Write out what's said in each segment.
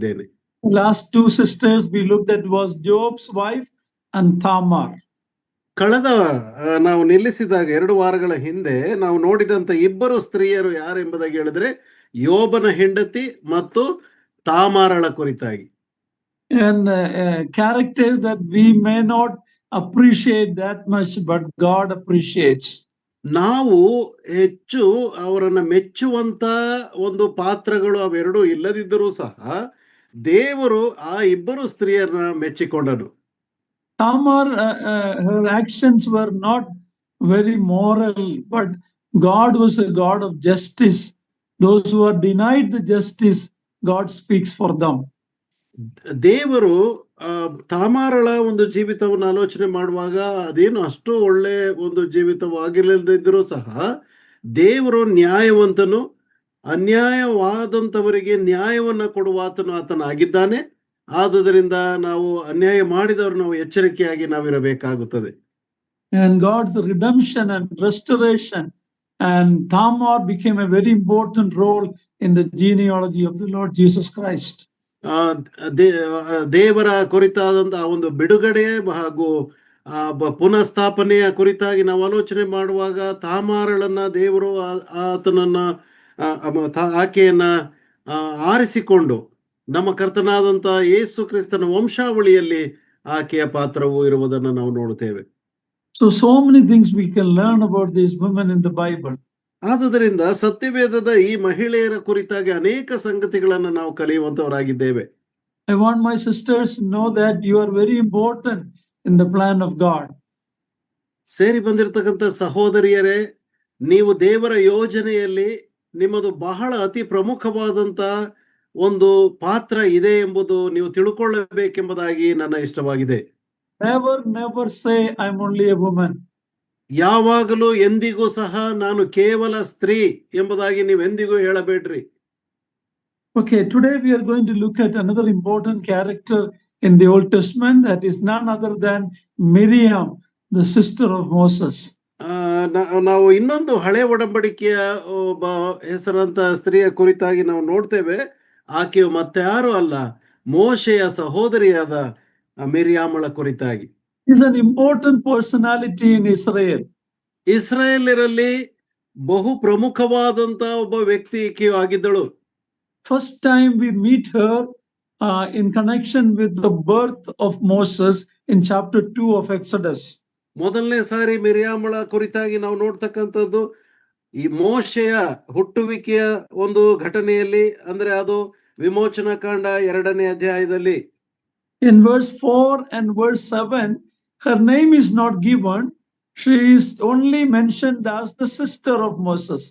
ಇದ್ದೇನೆ. Last two sisters we looked at was Job's wife and Tamar. ಕಳೆದ ನಾವು ನಿಲ್ಲಿಸಿದಾಗ 2 ವಾರಗಳ ಹಿಂದೆ ನಾವು ನೋಡಿದಂತ ಇಬ್ಬರು ಸ್ತ್ರೀಯರು ಯಾರೆಂಬುದಾಗಿ ಹೇಳಿದ್ರೆ ಯೋಬನ ಹೆಂಡತಿ ಮತ್ತು ತಾಮಾರಳ ಕುರಿತಾಗಿ. And characters that we may not appreciate that much, but God appreciates. ನಾವು ಹೆಚ್ಚು ಅವರನ್ನ ಮೆಚ್ಚುವಂತ ಒಂದು ಪಾತ್ರಗಳು ಅವೆರಡೂ ಇಲ್ಲದಿದ್ದರೂ ಸಹ ದೇವರು ಆ ಇಬ್ಬರು ಸ್ತ್ರೀಯರನ್ನ ಮೆಚ್ಚಿಕೊಂಡನು. Tamar, her actions were not very moral, but God was a God of justice. Those who are denied the justice, God speaks for them. ದೇವರು ತಾಮಾರಳ ಒಂದು ಜೀವಿತವನ್ನು ಆಲೋಚನೆ ಮಾಡುವಾಗ ಅದೇನು ಅಷ್ಟು ಒಳ್ಳೆ ಒಂದು ಜೀವಿತವಾಗಿಲ್ಲದಿದ್ದರೂ ಸಹ ದೇವರು ನ್ಯಾಯವಂತನು, ಅನ್ಯಾಯವಾದಂಥವರಿಗೆ ನ್ಯಾಯವನ್ನ ಕೊಡುವಾತನು ಆತನಾಗಿದ್ದಾನೆ. ಆದುದರಿಂದ ನಾವು ಅನ್ಯಾಯ ಮಾಡಿದವರು ನಾವು ಎಚ್ಚರಿಕೆಯಾಗಿ ನಾವಿರಬೇಕಾಗುತ್ತದೆ. And God's redemption and restoration, and Tamar became a very important role in the genealogy of the Lord Jesus Christ. ದೇವರ ಕುರಿತಾದಂತಹ ಒಂದು ಬಿಡುಗಡೆ ಹಾಗೂ ಪುನಃಸ್ಥಾಪನೆಯ ಕುರಿತಾಗಿ ನಾವು ಆಲೋಚನೆ ಮಾಡುವಾಗ ತಾಮಾರಳನ್ನ ದೇವರು ಆತನನ್ನ ಆಕೆಯನ್ನ ಆರಿಸಿಕೊಂಡು ನಮ್ಮ ಕರ್ತನಾದಂತ ಯೇಸು ಕ್ರಿಸ್ತನ ವಂಶಾವಳಿಯಲ್ಲಿ ಆಕೆಯ ಪಾತ್ರವು ಇರುವುದನ್ನು ನಾವು ನೋಡುತ್ತೇವೆ. So many things we can learn about these women in the Bible. ಆದುದರಿಂದ ಸತ್ಯವೇದದ ಈ ಮಹಿಳೆಯರ ಕುರಿತಾಗಿ ಅನೇಕ ಸಂಗತಿಗಳನ್ನು ನಾವು ಕಲಿಯುವಂತವರಾಗಿದ್ದೇವೆ. I want my sisters to know that you are very important in the plan of God. ಸೇರಿ ಬಂದಿರತಕ್ಕಂಥ ಸಹೋದರಿಯರೇ, ನೀವು ದೇವರ ಯೋಜನೆಯಲ್ಲಿ ನಿಮ್ಮದು ಬಹಳ ಅತಿ ಪ್ರಮುಖವಾದಂತ ಒಂದು ಪಾತ್ರ ಇದೆ ಎಂಬುದು ನೀವು ತಿಳ್ಕೊಳ್ಳಬೇಕೆಂಬುದಾಗಿ ನನ್ನ ಇಷ್ಟವಾಗಿದೆ. Never say I'm only a woman. ಯಾವಾಗಲೂ ಎಂದಿಗೂ ಸಹ ನಾನು ಕೇವಲ ಸ್ತ್ರೀ ಎಂಬುದಾಗಿ ನೀವೆಂದಿಗೂ ಹೇಳಬೇಡ್ರಿ. Okay, today we are going to look at another important character in the Old Testament, that is none other than Miriam, the sister of Moses. ನಾವು ಇನ್ನೊಂದು ಹಳೆ ಒಡಂಬಡಿಕೆಯ ಒಬ್ಬ ಹೆಸರಂತ ಸ್ತ್ರೀಯ ಕುರಿತಾಗಿ ನಾವು ನೋಡ್ತೇವೆ. ಆಕೆಯು ಮತ್ತೆ ಯಾರು ಅಲ್ಲ, ಮೋಶೆಯ ಸಹೋದರಿಯಾದ ಮಿರಿಯಾಮಳ ಕುರಿತಾಗಿ. Is an important personality in Israel. ಇಸ್ರಾಯೇಲರಲ್ಲಿ ಬಹು ಪ್ರಮುಖವಾದಂತ ಒಬ್ಬ ವ್ಯಕ್ತಿ ಈಕೆಯು ಆಗಿದ್ದಳು. First time we meet her in connection with the birth of Moses in chapter 2 of Exodus. ಮೊದಲನೇ ಸಾರಿ ಮಿರಿಯಾಮಳ ಕುರಿತಾಗಿ ನಾವು ನೋಡ್ತಕ್ಕಂಥದ್ದು ಈ ಮೋಶೆಯ ಹುಟ್ಟುವಿಕೆಯ ಒಂದು ಘಟನೆಯಲ್ಲಿ, ಅಂದ್ರೆ ಅದು ವಿಮೋಚನಾ ಕಾಂಡ 2ನೇ ಅಧ್ಯಾಯದಲ್ಲಿ. In verse 4 and verse 7, her name is not given. She is only mentioned as the sister of Moses.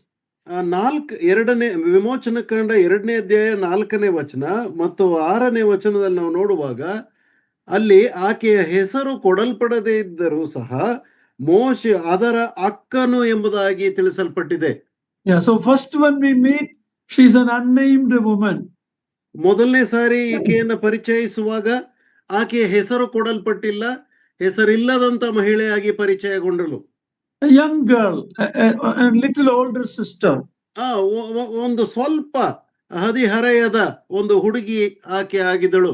ವಿಮೋಚನಾ ಕಾಂಡ 2ನೇ ಅಧ್ಯಾಯ 4ನೇ ವಚನ ಮತ್ತು 6ನೇ ವಚನದಲ್ಲಿ ನಾವು ನೋಡುವಾಗ ಅಲ್ಲಿ ಆಕೆಯ ಹೆಸರು ಕೊಡಲ್ಪಡದೇ ಇದ್ದರೂ ಸಹ ಮೋಶೆ ಅದರ ಅಕ್ಕನು ಎಂಬುದಾಗಿ ತಿಳಿಸಲ್ಪಟ್ಟಿದೆ. So first when we meet, she is an unnamed woman. ಮೊದಲನೇ ಸಾರಿ ಈಕೆಯನ್ನು ಪರಿಚಯಿಸುವಾಗ ಆಕೆಯ ಹೆಸರು ಕೊಡಲ್ಪಟ್ಟಿಲ್ಲ, ಹೆಸರಿಲ್ಲದಂತ ಮಹಿಳೆಯಾಗಿ ಪರಿಚಯಗೊಂಡಳು. A young girl, a little older sister. ಒಂದು ಸ್ವಲ್ಪ ಹದಿಹರೆಯದ ಒಂದು ಹುಡುಗಿ ಆಕೆ ಆಗಿದ್ದಳು.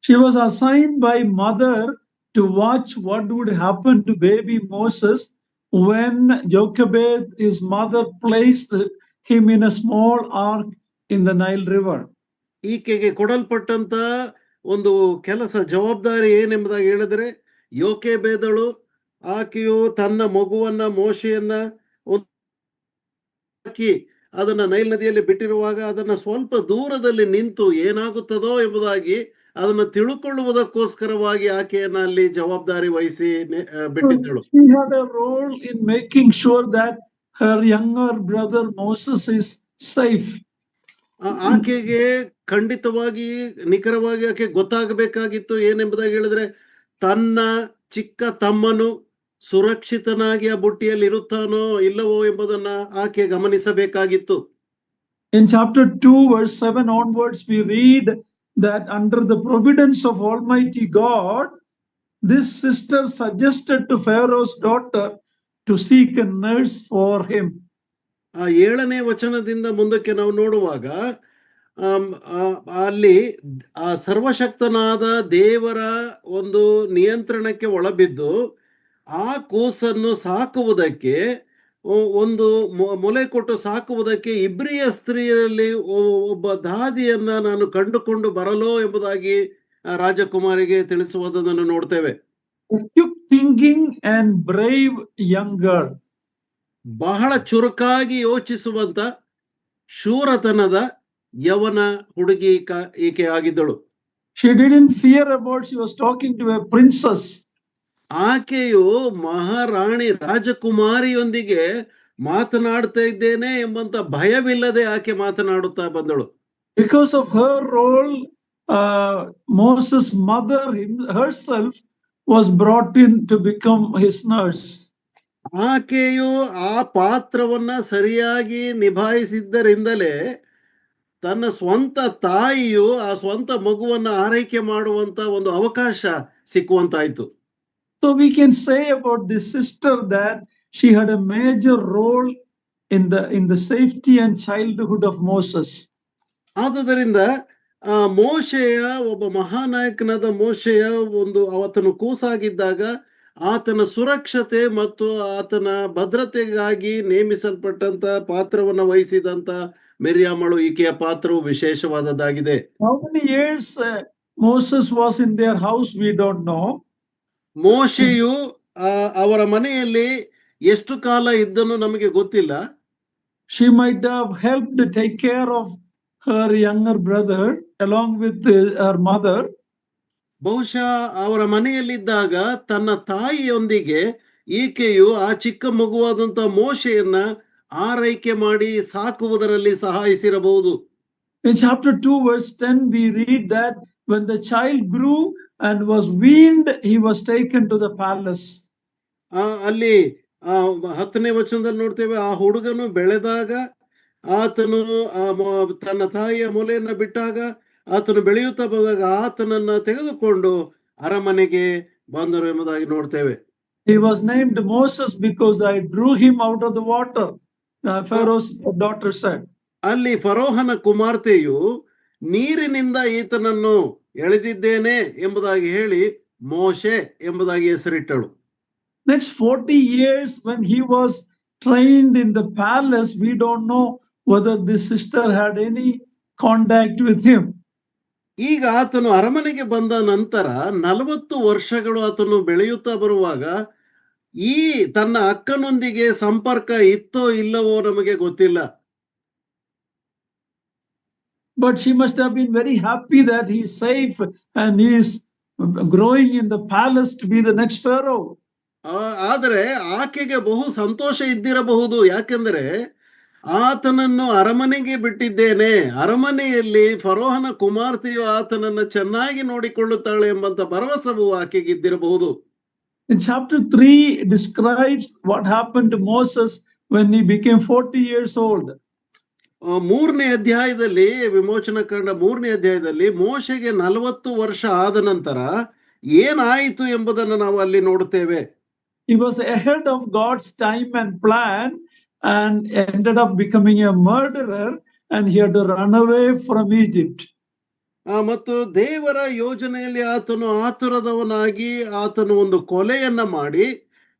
She was assigned by mother to watch what would happen to baby Moses when Jochebed, his mother, placed him in a small ark in the Nile River. ಈಕೆಗೆ ಕೊಡಲ್ಪಟ್ಟಂತ ಒಂದು ಕೆಲಸ ಜವಾಬ್ದಾರಿ ಏನೆಂಬುದಾಗಿ ಹೇಳಿದ್ರೆ, ಯೋಕೆಬೇದಳು ಆಕೆಯು ತನ್ನ ಮಗುವನ್ನ ಮೋಶೆಯನ್ನ ಹಾಕಿ ಅದನ್ನ ನೈಲ್ ನದಿಯಲ್ಲಿ ಬಿಟ್ಟಿರುವಾಗ ಅದನ್ನ ಸ್ವಲ್ಪ ದೂರದಲ್ಲಿ ನಿಂತು ಏನಾಗುತ್ತದೋ ಎಂಬುದಾಗಿ ಅದನ್ನ ತಿಳುಕೊಳ್ಳುವುದಕ್ಕೋಸ್ಕರವಾಗಿ ಆಕೆಯನ್ನ ಅಲ್ಲಿ ಜವಾಬ್ದಾರಿ ವಹಿಸಿ ಬಿಟ್ಟಿದ್ದಳು. She had a role in making sure that her younger brother Moses is safe. ಆಕೆಗೆ ಖಂಡಿತವಾಗಿ ನಿಖರವಾಗಿ ಆಕೆ ಗೊತ್ತಾಗಬೇಕಾಗಿತ್ತು ಏನೆಂಬುದಾಗಿ ಹೇಳಿದ್ರೆ, ತನ್ನ ಚಿಕ್ಕ ತಮ್ಮನು ಸುರಕ್ಷಿತನಾಗಿ ಆ ಬುಟ್ಟಿಯಲ್ಲಿ ಇರುತ್ತಾನೋ ಇಲ್ಲವೋ ಎಂಬುದನ್ನ ಆಕೆ ಗಮನಿಸಬೇಕಾಗಿತ್ತು. In chapter 2 verse 7 onwards we read that under the providence of Almighty God, this sister suggested to Pharaoh's daughter to seek a nurse for him. 7ನೇ ವಚನದಿಂದ ಮುಂದಕ್ಕೆ ನಾವು ನೋಡುವಾಗ ಆಮ್, ಆ, ಅಲ್ಲಿ ಆ ಸರ್ವಶಕ್ತನಾದ ದೇವರ ಒಂದು ನಿಯಂತ್ರಣಕ್ಕೆ ಒಳಬಿದ್ದು ಆ ಕೂಸನ್ನು ಸಾಕುವುದಕ್ಕೆ ಒಂದು ಮೊಲೆ ಕೊಟ್ಟು ಸಾಕುವುದಕ್ಕೆ ಇಬ್ರಿಯ ಸ್ತ್ರೀಯರಲ್ಲಿ ಒಬ್ಬ ದಾದಿಯನ್ನ ನಾನು ಕಂಡುಕೊಂಡು ಬರಲೋ ಎಂಬುದಾಗಿ ಆ ರಾಜಕುಮಾರಿಗೆ ತಿಳಿಸುವುದನ್ನು ನೋಡ್ತೇವೆ. A quick thinking and brave young girl. ಬಹಳ ಚುರುಕಾಗಿ ಯೋಚಿಸುವಂತ ಶೂರತನದ ಯವನ ಹುಡುಗಿ ಈಕೆ ಆಗಿದ್ದಳು. She didn't fear about, she was talking to a princess. ಆಕೆಯು ಮಹಾರಾಣಿ ರಾಜಕುಮಾರಿಯೊಂದಿಗೆ ಮಾತನಾಡ್ತಾ ಇದ್ದೇನೆ ಎಂಬಂತ ಭಯವಿಲ್ಲದೆ ಆಕೆ ಮಾತನಾಡುತ್ತಾ ಬಂದಳು. Because of her role, Moses' mother herself was brought in to become his nurse. ಆಕೆಯು ಆ ಪಾತ್ರವನ್ನ ಸರಿಯಾಗಿ ನಿಭಾಯಿಸಿದ್ದರಿಂದಲೇ ತನ್ನ ಸ್ವಂತ ತಾಯಿಯು ಆ ಸ್ವಂತ ಮಗುವನ್ನ ಆರೈಕೆ ಮಾಡುವಂತ ಒಂದು ಅವಕಾಶ ಸಿಕ್ಕುವಂತಾಯ್ತು. So we can say about this sister that she had a major role in the safety and childhood of Moses. ಆದುದರಿಂದ ಮೋಶೆಯ ಒಬ್ಬ ಮಹಾನಾಯಕನಾದ ಮೋಶೆಯ ಒಂದು ಆತನು ಕೂಸಾಗಿದ್ದಾಗ ಆತನ ಸುರಕ್ಷತೆ ಮತ್ತು ಆತನ ಭದ್ರತೆಗಾಗಿ ನೇಮಿಸಲ್ಪಟ್ಟಂತ ಪಾತ್ರವನ್ನು ವಹಿಸಿದಂತ ಮಿರ್ಯಾಮಳು ಈಕೆಯ ಪಾತ್ರವು ವಿಶೇಷವಾದದ್ದಾಗಿದೆ. How many years Moses was in their house, we don't know. ಮೋಶೆಯು ಅವರ ಮನೆಯಲ್ಲಿ ಎಷ್ಟು ಕಾಲ ಇದ್ದನು ನಮಗೆ ಗೊತ್ತಿಲ್ಲ. She might have helped take care of her younger brother along with her mother. ಬಹುಶಃ ಅವರ ಮನೆಯಲ್ಲಿದ್ದಾಗ ತನ್ನ ತಾಯಿಯೊಂದಿಗೆ ಈಕೆಯು ಆ ಚಿಕ್ಕ ಮಗುವಾದಂತ ಮೋಶೆಯನ್ನ ಆರೈಕೆ ಮಾಡಿ ಸಾಕುವುದರಲ್ಲಿ ಸಹಾಯಿಸಿರಬಹುದು. In chapter 2 verse 10 we read that when the child grew and was weaned, he was taken to the palace. ಅಲ್ಲಿ 10ನೇ ವಚನದಲ್ಲಿ ನೋಡ್ತೇವೆ, ಆ ಹುಡುಗನು ಬೆಳೆದಾಗ ಆತನು ತನ್ನ ತಾಯಿಯ ಮೊಲೆಯನ್ನ ಬಿಟ್ಟಾಗ ಆತನು ಬೆಳೆಯುತ್ತಾ ಬಂದಾಗ ಆತನನ್ನ ತೆಗೆದುಕೊಂಡು ಅರಮನೆಗೆ ಬಂದರು ಎಂಬುದಾಗಿ ನೋಡ್ತೇವೆ. He was named Moses because I drew him out of the water, Pharaoh's daughter said. ಅಲ್ಲಿ ಫರೋಹನ ಕುಮಾರ್ತೆಯು ನೀರಿನಿಂದ ಈತನನ್ನು ಎಳೆದಿದ್ದೇನೆ ಎಂಬುದಾಗಿ ಹೇಳಿ ಮೋಶೆ ಎಂಬುದಾಗಿ ಹೆಸರಿಟ್ಟಳು. Next 40 years when he was trained in the palace, we don't know whether this sister had any contact with him. ಈಗ ಆತನು ಅರಮನೆಗೆ ಬಂದ ನಂತರ 40 ವರ್ಷಗಳು ಆತನು ಬೆಳೆಯುತ್ತಾ ಬರುವಾಗ ಈ ತನ್ನ ಅಕ್ಕನೊಂದಿಗೆ ಸಂಪರ್ಕ ಇತ್ತೋ ಇಲ್ಲವೋ ನಮಗೆ ಗೊತ್ತಿಲ್ಲ. But she must have been very happy that he is safe and he is growing in the palace to be the next Pharaoh. ಆದರೆ ಆಕೆಗೆ ಬಹು ಸಂತೋಷ ಇದ್ದಿರಬಹುದು. ಯಾಕೆಂದರೆ ಆತನನ್ನು ಅರಮನೆಗೆ ಬಿಟ್ಟಿದ್ದೇನೆ, ಅರಮನೆಯಲ್ಲಿ ಫರೋಹನ ಕುಮಾರ್ತೆಯು ಆತನನ್ನು ಚೆನ್ನಾಗಿ ನೋಡಿಕೊಳ್ಳುತ್ತಾಳೆ ಎಂಬಂತ ಭರವಸೆಯೂ ಆಕೆಗೆ ಇದ್ದಿರಬಹುದು. In chapter 3 describes what happened to Moses when he became 40 years old. 3ನೇ ಅಧ್ಯಾಯದಲ್ಲಿ ವಿಮೋಚನಕಾಂಡ 3ನೇ ಅಧ್ಯಾಯದಲ್ಲಿ ಮೋಶೆಗೆ 40 ವರ್ಷ ಆದ ನಂತರ ಏನಾಯಿತು ಎಂಬುದನ್ನು ನಾವು ಅಲ್ಲಿ ನೋಡುತ್ತೇವೆ. He was ahead of God's time and plan and ended up becoming a murderer and he had to run away from Egypt. ಮತ್ತು ದೇವರ ಯೋಜನೆಯಲ್ಲಿ ಆತನು ಆತುರದವನಾಗಿ ಆತನು ಒಂದು ಕೊಲೆಯನ್ನ ಮಾಡಿ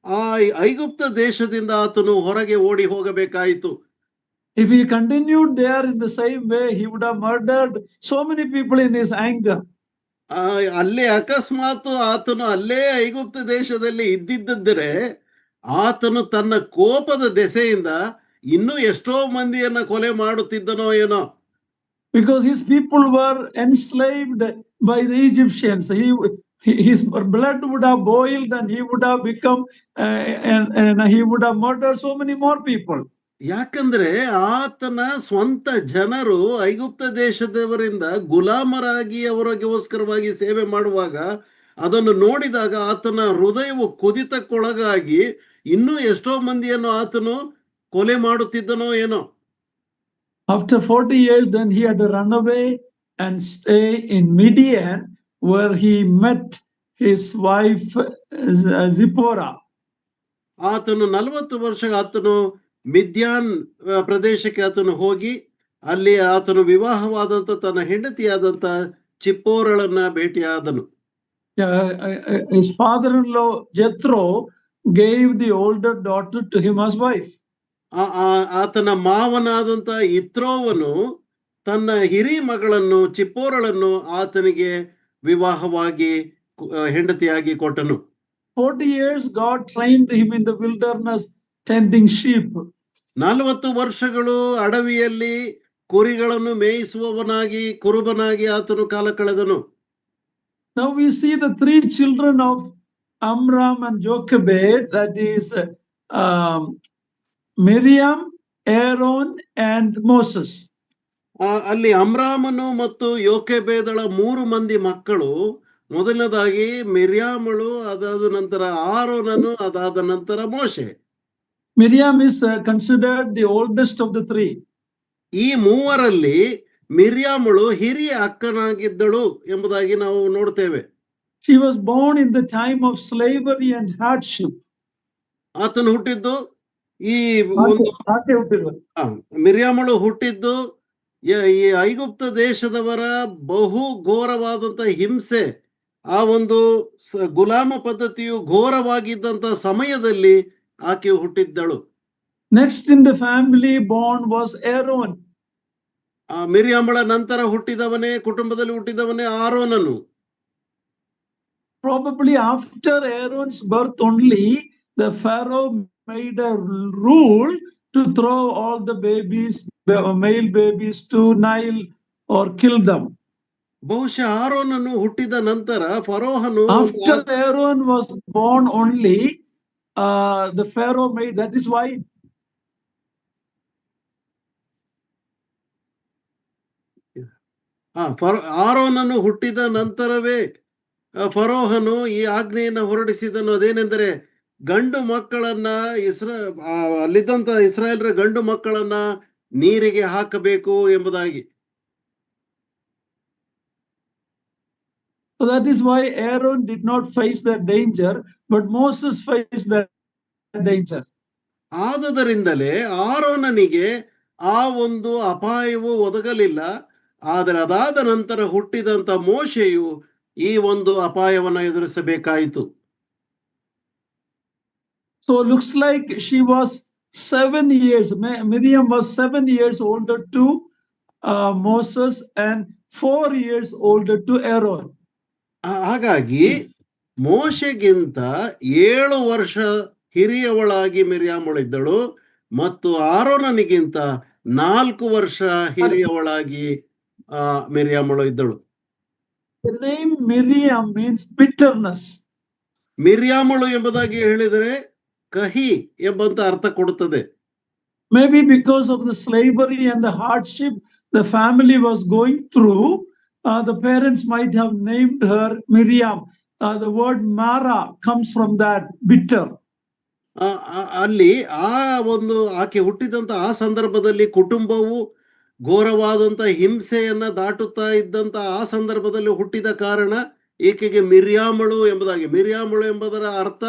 ಆ ಐಗುಪ್ತ ದೇಶದಿಂದ ಆತನು ಹೊರಗೆ ಓಡಿ ಹೋಗಬೇಕಾಯಿತು. If he continued there in the same way, he would have murdered so many people in his anger. ಅಲ್ಲೇ ಅಕಸ್ಮಾತ್ ಆತನು ಅಲ್ಲೇ ಐಗುಪ್ತ ದೇಶದಲ್ಲಿ ಇದ್ದಿದ್ದರೆ ಆತನು ತನ್ನ ಕೋಪದ ದೆಸೆಯಿಂದ ಇನ್ನೂ ಎಷ್ಟೋ ಮಂದಿಯನ್ನ ಕೊಲೆ ಮಾಡುತ್ತಿದ್ದನೋ ಏನೋ. Because his people were enslaved by the Egyptians. His blood would have boiled and he would have become and he would have murdered so many more people. ಯಾಕಂದ್ರೆ ಆತನ ಸ್ವಂತ ಜನರು ಐಗುಪ್ತ ದೇಶದವರಿಂದ ಗುಲಾಮರಾಗಿ ಅವರಿಗೋಸ್ಕರವಾಗಿ ಸೇವೆ ಮಾಡುವಾಗ ಅದನ್ನು ನೋಡಿದಾಗ ಆತನ ಹೃದಯವು ಕುದಿತಕ್ಕೊಳಗಾಗಿ ಇನ್ನೂ ಎಷ್ಟೋ ಮಂದಿಯನ್ನು ಆತನು ಕೊಲೆ ಮಾಡುತ್ತಿದ್ದನೋ ಏನೋ. After 40 years, then he had to run away and stay in Midian, where he met his wife Zipporah. ಆತನು 40 ವರ್ಷ ಆತನು ಮಿದ್ಯಾನ್ ಪ್ರದೇಶಕ್ಕೆ ಆತನು ಹೋಗಿ ಅಲ್ಲಿ ಆತನು ವಿವಾಹವಾದಂತ ತನ್ನ ಹೆಂಡತಿಯಾದಂತ ಚಿಪ್ಪೋರಳನ್ನ ಭೇಟಿಯಾದನು. His father-in-law Jethro gave the older daughter to him as wife. ಆತನ ಮಾವನಾದಂತ ಇತ್ರೋವನು ತನ್ನ ಹಿರಿ ಮಗಳನ್ನು ಚಿಪ್ಪೋರಳನ್ನು ಆತನಿಗೆ ವಿವಾಹವಾಗಿ ಹೆಂಡತಿಯಾಗಿ ಕೊಟ್ಟನು. 40 years God trained him in the wilderness tending sheep. 40 ವರ್ಷಗಳು ಅಡವಿಯಲ್ಲಿ ಕುರಿಗಳನ್ನು ಮೇಯಿಸುವವನಾಗಿ ಕುರುಬನಾಗಿ ಆತನು ಕಾಲ ಕಳೆದನು. Now we see the 3 children of Amram and Jochebed, that is Miriam, Aaron and Moses. ಅಲ್ಲಿ ಅಮ್ರಾಮನು ಮತ್ತು ಯೋಕೆಬೇದಳ 3 ಮಂದಿ ಮಕ್ಕಳು. ಮೊದಲನೇದಾಗಿ ಮಿರ್ಯಾಮಳು, ಅದಾದ ನಂತರ ಆರೋನನು, ಅದಾದ ನಂತರ ಮೋಶೆ. Miriam is considered the oldest of the 3. ಈ ಮೂವರಲ್ಲಿ ಮಿರ್ಯಾಮಳು ಹಿರಿಯ ಅಕ್ಕನಾಗಿದ್ದಳು ಎಂಬುದಾಗಿ ನಾವು ನೋಡ್ತೇವೆ. She was born in the time of slavery and hardship. ಆತನು ಹುಟ್ಟಿದ್ದು ಈ ಒಂದು ಮಿರ್ಯಾಮಳು ಹುಟ್ಟಿದ್ದು ಈ ಐಗುಪ್ತ ದೇಶದವರ ಬಹು ಘೋರವಾದಂತ ಹಿಂಸೆ, ಆ ಒಂದು ಗುಲಾಮ ಪದ್ಧತಿಯು ಘೋರವಾಗಿದ್ದಂತ ಸಮಯದಲ್ಲಿ ಆಕೆ ಹುಟ್ಟಿದ್ದಳು. Next in the family born was Aaron. ಮಿರ್ಯಾಮಳ ನಂತರ ಹುಟ್ಟಿದವನೇ, ಕುಟುಂಬದಲ್ಲಿ ಹುಟ್ಟಿದವನೇ ಆರೋನನು. Probably after Aaron's birth only, the Pharaoh made a rule to throw all the babies, male babies, to Nile or kill them. ಬಹುಶಃ ಆರೋನನು ಹುಟ್ಟಿದ ನಂತರ ಫರೋಹನು, after Aaron was born only, the Pharaoh made, that is why ಆರೋನನು ಹುಟ್ಟಿದ ನಂತರವೇ ಫರೋಹನು ಈ ಆಜ್ಞೆಯನ್ನು ಹೊರಡಿಸಿದನು. ಅದೇನೆಂದರೆ ಗಂಡು ಮಕ್ಕಳನ್ನ ಅಲ್ಲಿದ್ದಂತ ಇಸ್ರಾಯೇಲರ ಗಂಡು ಮಕ್ಕಳನ್ನ ನೀರಿಗೆ ಹಾಕಬೇಕು ಎಂಬುದಾಗಿ. So that is why Aaron did not face that danger, but Moses faced that danger. ಆದುದರಿಂದಲೇ ಆರೋನನಿಗೆ ಆ ಒಂದು ಅಪಾಯವು ಒದಗಲಿಲ್ಲ. ಆದರೆ ಅದಾದ ನಂತರ ಹುಟ್ಟಿದಂತ ಮೋಶೆಯು ಈ ಒಂದು ಅಪಾಯವನ್ನು ಎದುರಿಸಬೇಕಾಯಿತು. So looks like she was 7 years, Miriam was 7 years older to Moses and 4 years older to Aaron. ಹಾಗಾಗಿ ಮೋಶೆಗಿಂತ 7 ವರ್ಷ ಹಿರಿಯವಳಾಗಿ ಮಿರ್ಯಾಮಳಿದ್ದಳು ಮತ್ತು ಆರೋನನಿಗಿಂತ 4 ವರ್ಷ ಹಿರಿಯವಳಾಗಿ ಮಿರ್ಯಾಮಳು ಇದ್ದಳು. The name Miriam means bitterness. ಮಿರ್ಯಾಮಳು ಎಂಬುದಾಗಿ ಹೇಳಿದರೆ ಕಹಿ ಎಂಬಂತ ಅರ್ಥ ಕೊಡುತ್ತದೆ. Maybe because of the slavery and the hardship the family was going through, the parents might have named her Miriam. The word Mara comes from that, bitter. ಅಲ್ಲಿ ಆ ಒಂದು ಆಕೆ ಹುಟ್ಟಿದಂತ ಆ ಸಂದರ್ಭದಲ್ಲಿ ಕುಟುಂಬವು ಘೋರವಾದಂತ ಹಿಂಸೆಯನ್ನ ದಾಟುತ್ತಾ ಇದ್ದಂತ ಆ ಸಂದರ್ಭದಲ್ಲಿ ಹುಟ್ಟಿದ ಕಾರಣ ಈಕೆಗೆ ಮಿರ್ಯಾಮಳು ಎಂಬುದಾಗಿ, ಮಿರ್ಯಾಮಳು ಎಂಬುದರ ಅರ್ಥ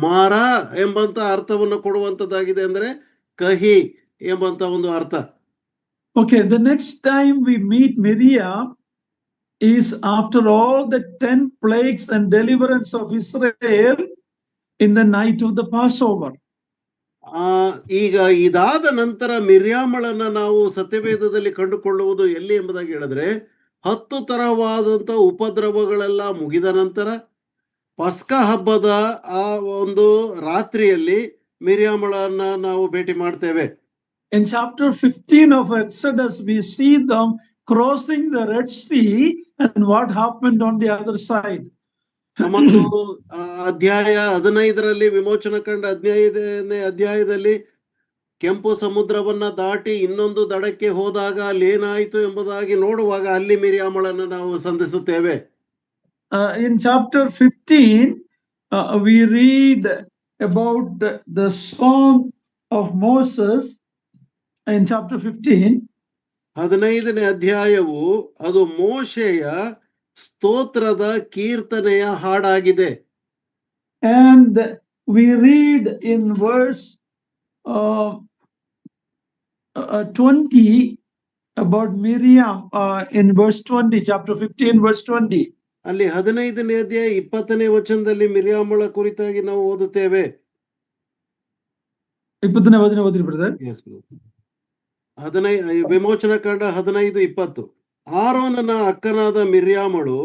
ಮಾರಾ ಎಂಬಂತ ಅರ್ಥವನ್ನು ಕೊಡುವಂತದ್ದಾಗಿದೆ, ಅಂದ್ರೆ ಕಹಿ ಎಂಬಂತ ಒಂದು ಅರ್ಥ. Okay, the next time we meet Miriam is after all the 10 plagues and deliverance of Israel in the night of the Passover. ಈಗ ಇದಾದ ನಂತರ ಮಿರ್ಯಾಮಳನ್ನ ನಾವು ಸತ್ಯವೇದದಲ್ಲಿ ಕಂಡುಕೊಳ್ಳುವುದು ಎಲ್ಲಿ ಎಂಬುದಾಗಿ ಹೇಳಿದ್ರೆ 10 ತರವಾದಂತ ಉಪದ್ರವಗಳೆಲ್ಲ ಮುಗಿದ ನಂತರ ಪಸ್ಕ ಹಬ್ಬದ ಆ ಒಂದು ರಾತ್ರಿಯಲ್ಲಿ ಮಿರ್ಯಾಮಳನ್ನ ನಾವು ಭೇಟಿ ಮಾಡ್ತೇವೆ. In chapter 15 of Exodus, we see them crossing the Red Sea and what happened on the other side. ಮತ್ತು ಅಧ್ಯಾಯ 15ರಲ್ಲಿ ವಿಮೋಚನ ಕಂಡ 15ನೇ ಅಧ್ಯಾಯದಲ್ಲಿ ಕೆಂಪು ಸಮುದ್ರವನ್ನ ದಾಟಿ ಇನ್ನೊಂದು ದಡಕ್ಕೆ ಹೋದಾಗ ಅಲ್ಲಿ ಏನಾಯಿತು ಎಂಬುದಾಗಿ ನೋಡುವಾಗ ಅಲ್ಲಿ ಮಿರ್ಯಾಮಳನ್ನು ನಾವು ಸಂಧಿಸುತ್ತೇವೆ. In chapter 15, we read about the song of Moses. In chapter 15, 15ನೇ ಅಧ್ಯಾಯವು ಅದು ಮೋಶೆಯ ಸ್ತೋತ್ರದ ಕೀರ್ತನೆಯ ಹಾಡಾಗಿದೆ. And we read in verse 20, about Miriam in verse 20, chapter 15, verse 20. ಅಲ್ಲಿ 15ನೇ ಅಧ್ಯಾಯ 20ನೇ ವಚನದಲ್ಲಿ ಮಿರ್ಯಾಮಳ ಕುರಿತಾಗಿ ನಾವು ಓದುತ್ತೇವೆ. brother. Yes, ವಿಮೋಚನಾ ಕಾಂಡ 15:20. ಆರೋನನ ಅಕ್ಕನಾದ ಮಿರ್ಯಾಮಳು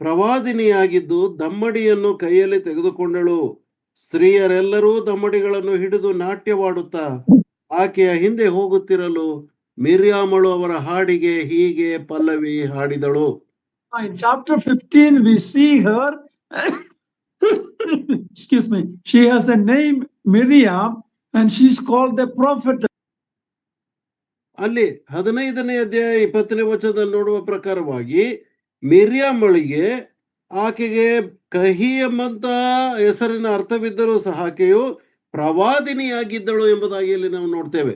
ಪ್ರವಾದಿನಿಯಾಗಿದ್ದು ದಮ್ಮಡಿಯನ್ನು ಕೈಯಲ್ಲಿ ತೆಗೆದುಕೊಂಡಳು. ಸ್ತ್ರೀಯರೆಲ್ಲರೂ ದಮ್ಮಡಿಗಳನ್ನು ಹಿಡಿದು ನಾಟ್ಯವಾಡುತ್ತಾ ಆಕೆಯ ಹಿಂದೆ ಹೋಗುತ್ತಿರಲು ಮಿರ್ಯಾಮಳು ಅವರ ಹಾಡಿಗೆ ಹೀಗೆ Pallavi ಹಾಡಿದಳು. In chapter 15 we see her excuse me, she has a name Miriam and she's called the prophet. ಅಲ್ಲಿ 15ನೇ ಅಧ್ಯಾಯ 20ನೇ ವಚನದಲ್ಲಿ ನೋಡುವ ಪ್ರಕಾರವಾಗಿ ಮಿರ್ಯಾಮಳಿಗೆ ಆಕೆಗೆ ಕಹಿ ಎಂಬಂತ ಹೆಸರಿನ ಅರ್ಥವಿದ್ದರೂ ಸಹ ಆಕೆಯು ಪ್ರವಾದಿನಿಯಾಗಿದ್ದಳು ಎಂಬುದಾಗಿ ಇಲ್ಲಿ ನಾವು ನೋಡ್ತೇವೆ.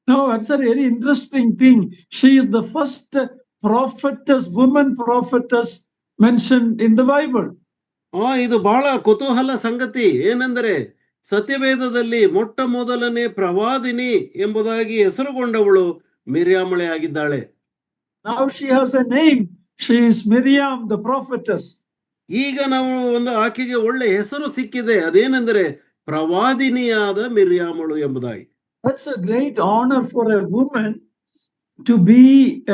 No, that's a very interesting thing. She is the first prophetess, woman prophetess mentioned in the Bible. ಇದು ಬಹಳ ಕುತೂಹಲ ಸಂಗತಿ. ಏನೆಂದರೆ ಸತ್ಯವೇದದಲ್ಲಿ ಮೊಟ್ಟ ಮೊದಲನೇ ಪ್ರವಾದಿನಿ ಎಂಬುದಾಗಿ ಹೆಸರುಗೊಂಡವಳು ಮಿರ್ಯಾಮಳೆ ಆಗಿದ್ದಾಳೆ. Now she has a name. She is Miriam the prophetess. ಈಗ ನಾವು ಒಂದು ಆಕೆಗೆ ಒಳ್ಳೆ ಹೆಸರು ಸಿಕ್ಕಿದೆ. ಅದೇನೆಂದರೆ ಪ್ರವಾದಿನಿಯಾದ ಮಿರ್ಯಾಮಳು ಎಂಬುದಾಗಿ. That's a great honor for a woman to be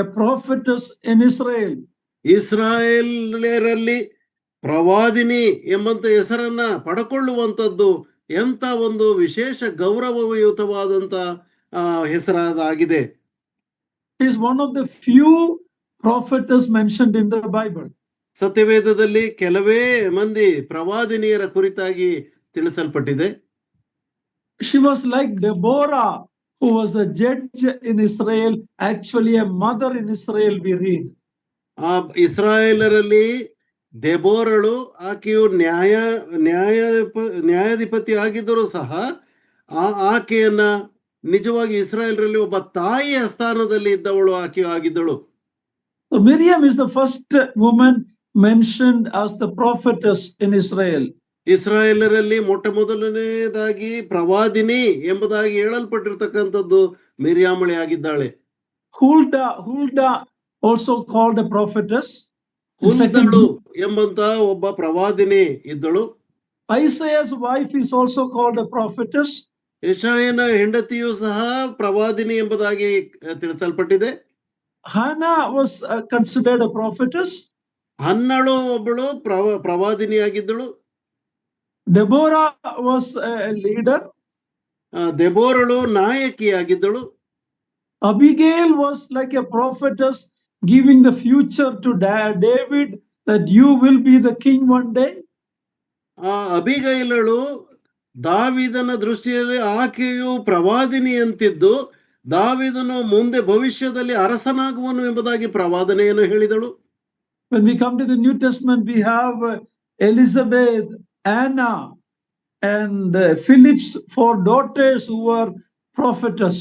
a prophetess in Israel. ಇಸ್ರಾಯೇಲ್ಯರಲ್ಲಿ ಪ್ರವಾದಿನಿ ಎಂಬಂತ ಹೆಸರನ್ನ ಪಡ್ಕೊಳ್ಳುವಂಥದ್ದು ಎಂತ ಒಂದು ವಿಶೇಷ ಗೌರವಯುತವಾದಂತ ಹೆಸರಾಗಿದೆ. Is one of the few prophetess mentioned in the Bible. ಸತ್ಯವೇದದಲ್ಲಿ ಕೆಲವೇ ಮಂದಿ ಪ್ರವಾದಿನಿಯರ ಕುರಿತಾಗಿ ತಿಳಿಸಲ್ಪಟ್ಟಿದೆ. She was like Deborah, who was a judge in Israel, actually a mother in Israel, we read. ಇಸ್ರಾಯೇಲರಲ್ಲಿ ದೆಬೋರಳು ಆಕೆಯು ನ್ಯಾಯಾಧಿಪತಿ ಆಗಿದ್ದರೂ ಸಹ ಆಕೆಯನ್ನ ನಿಜವಾಗಿ ಇಸ್ರಾಯೇಲರಲ್ಲಿ ಒಬ್ಬ ತಾಯಿಯ ಸ್ಥಾನದಲ್ಲಿ ಇದ್ದವಳು ಆಕೆಯು ಆಗಿದ್ದಳು. So Miriam is the first woman mentioned as the prophetess in Israel. ಇಸ್ರಾಯೇಲರಲ್ಲಿ ಮೊಟ್ಟ ಮೊದಲನೇದಾಗಿ ಪ್ರವಾದಿನಿ ಎಂಬುದಾಗಿ ಹೇಳಲ್ಪಟ್ಟಿರ್ತಕ್ಕಂಥದ್ದು ಮಿರ್ಯಾಮಳೆ ಆಗಿದ್ದಾಳೆ. Huldah also called a prophetess. ಹುಲ್ದಳು ಎಂಬಂತ ಒಬ್ಬ ಪ್ರವಾದಿನಿ ಇದ್ದಳು. Isaiah's wife is also called a prophetess. ಯೆಶಾಯನ ಹೆಂಡತಿಯು ಸಹ ಪ್ರವಾದಿನಿ ಎಂಬುದಾಗಿ ತಿಳಿಸಲ್ಪಟ್ಟಿದೆ. Hannah was considered a prophetess. ಹನ್ನಳು ಒಬ್ಬಳು ಪ್ರವಾದಿನಿಯಾಗಿದ್ದಳು. Deborah was a leader. ದೆಬೋರಳು ನಾಯಕಿಯಾಗಿದ್ದಳು. Abigail was like a prophetess, giving the future to David, that you will be the king one day. ಅಬಿಗೈಲಳು ದಾವಿದನ ದೃಷ್ಟಿಯಲ್ಲಿ ಆಕೆಯು ಪ್ರವಾದಿನಿ ಅಂತಿದ್ದು ದಾವಿದನು ಮುಂದೆ ಭವಿಷ್ಯದಲ್ಲಿ ಅರಸನಾಗುವನು ಎಂಬುದಾಗಿ ಪ್ರವಾದನೆಯನ್ನು ಹೇಳಿದಳು. When we come to the New Testament, we have Elizabeth, Anna, and Philip's 4 daughters who were prophetess.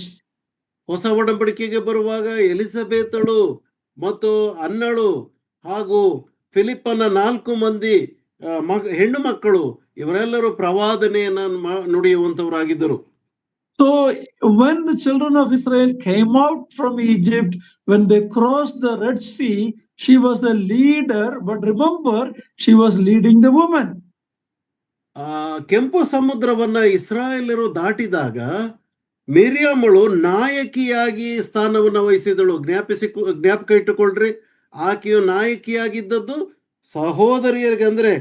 ಹೊಸ ಒಡಂಬಡಿಕೆಗೆ ಬರುವಾಗ ಎಲಿಸಬೇತಳು ಮತ್ತು ಅನ್ನಳು ಹಾಗೂ ಫಿಲಿಪ್ಪನ 4 ಮಂದಿ ಹೆಣ್ಣು ಮಕ್ಕಳು ಇವರೆಲ್ಲರೂ ಪ್ರವಾದನೆಯನ್ನ ನುಡಿಯುವಂತವರಾಗಿದ್ದರು. So when the children of Israel came out from Egypt, when they crossed the Red Sea, she was a leader, but remember, she was leading the woman. ಕೆಂಪು ಸಮುದ್ರವನ್ನ ಇಸ್ರಾಯೇಲರು ದಾಟಿದಾಗ ಮಿರ್ಯಾಮಳು ನಾಯಕಿಯಾಗಿ ಸ್ಥಾನವನ್ನು ವಹಿಸಿದಳು. ಜ್ಞಾಪಕ ಇಟ್ಟುಕೊಳ್ಳ್ರಿ, ಆಕೆಯು ನಾಯಕಿಯಾಗಿದ್ದದ್ದು ಸಹೋದರಿಯರಿಗೆ ಅಂದ್ರೆ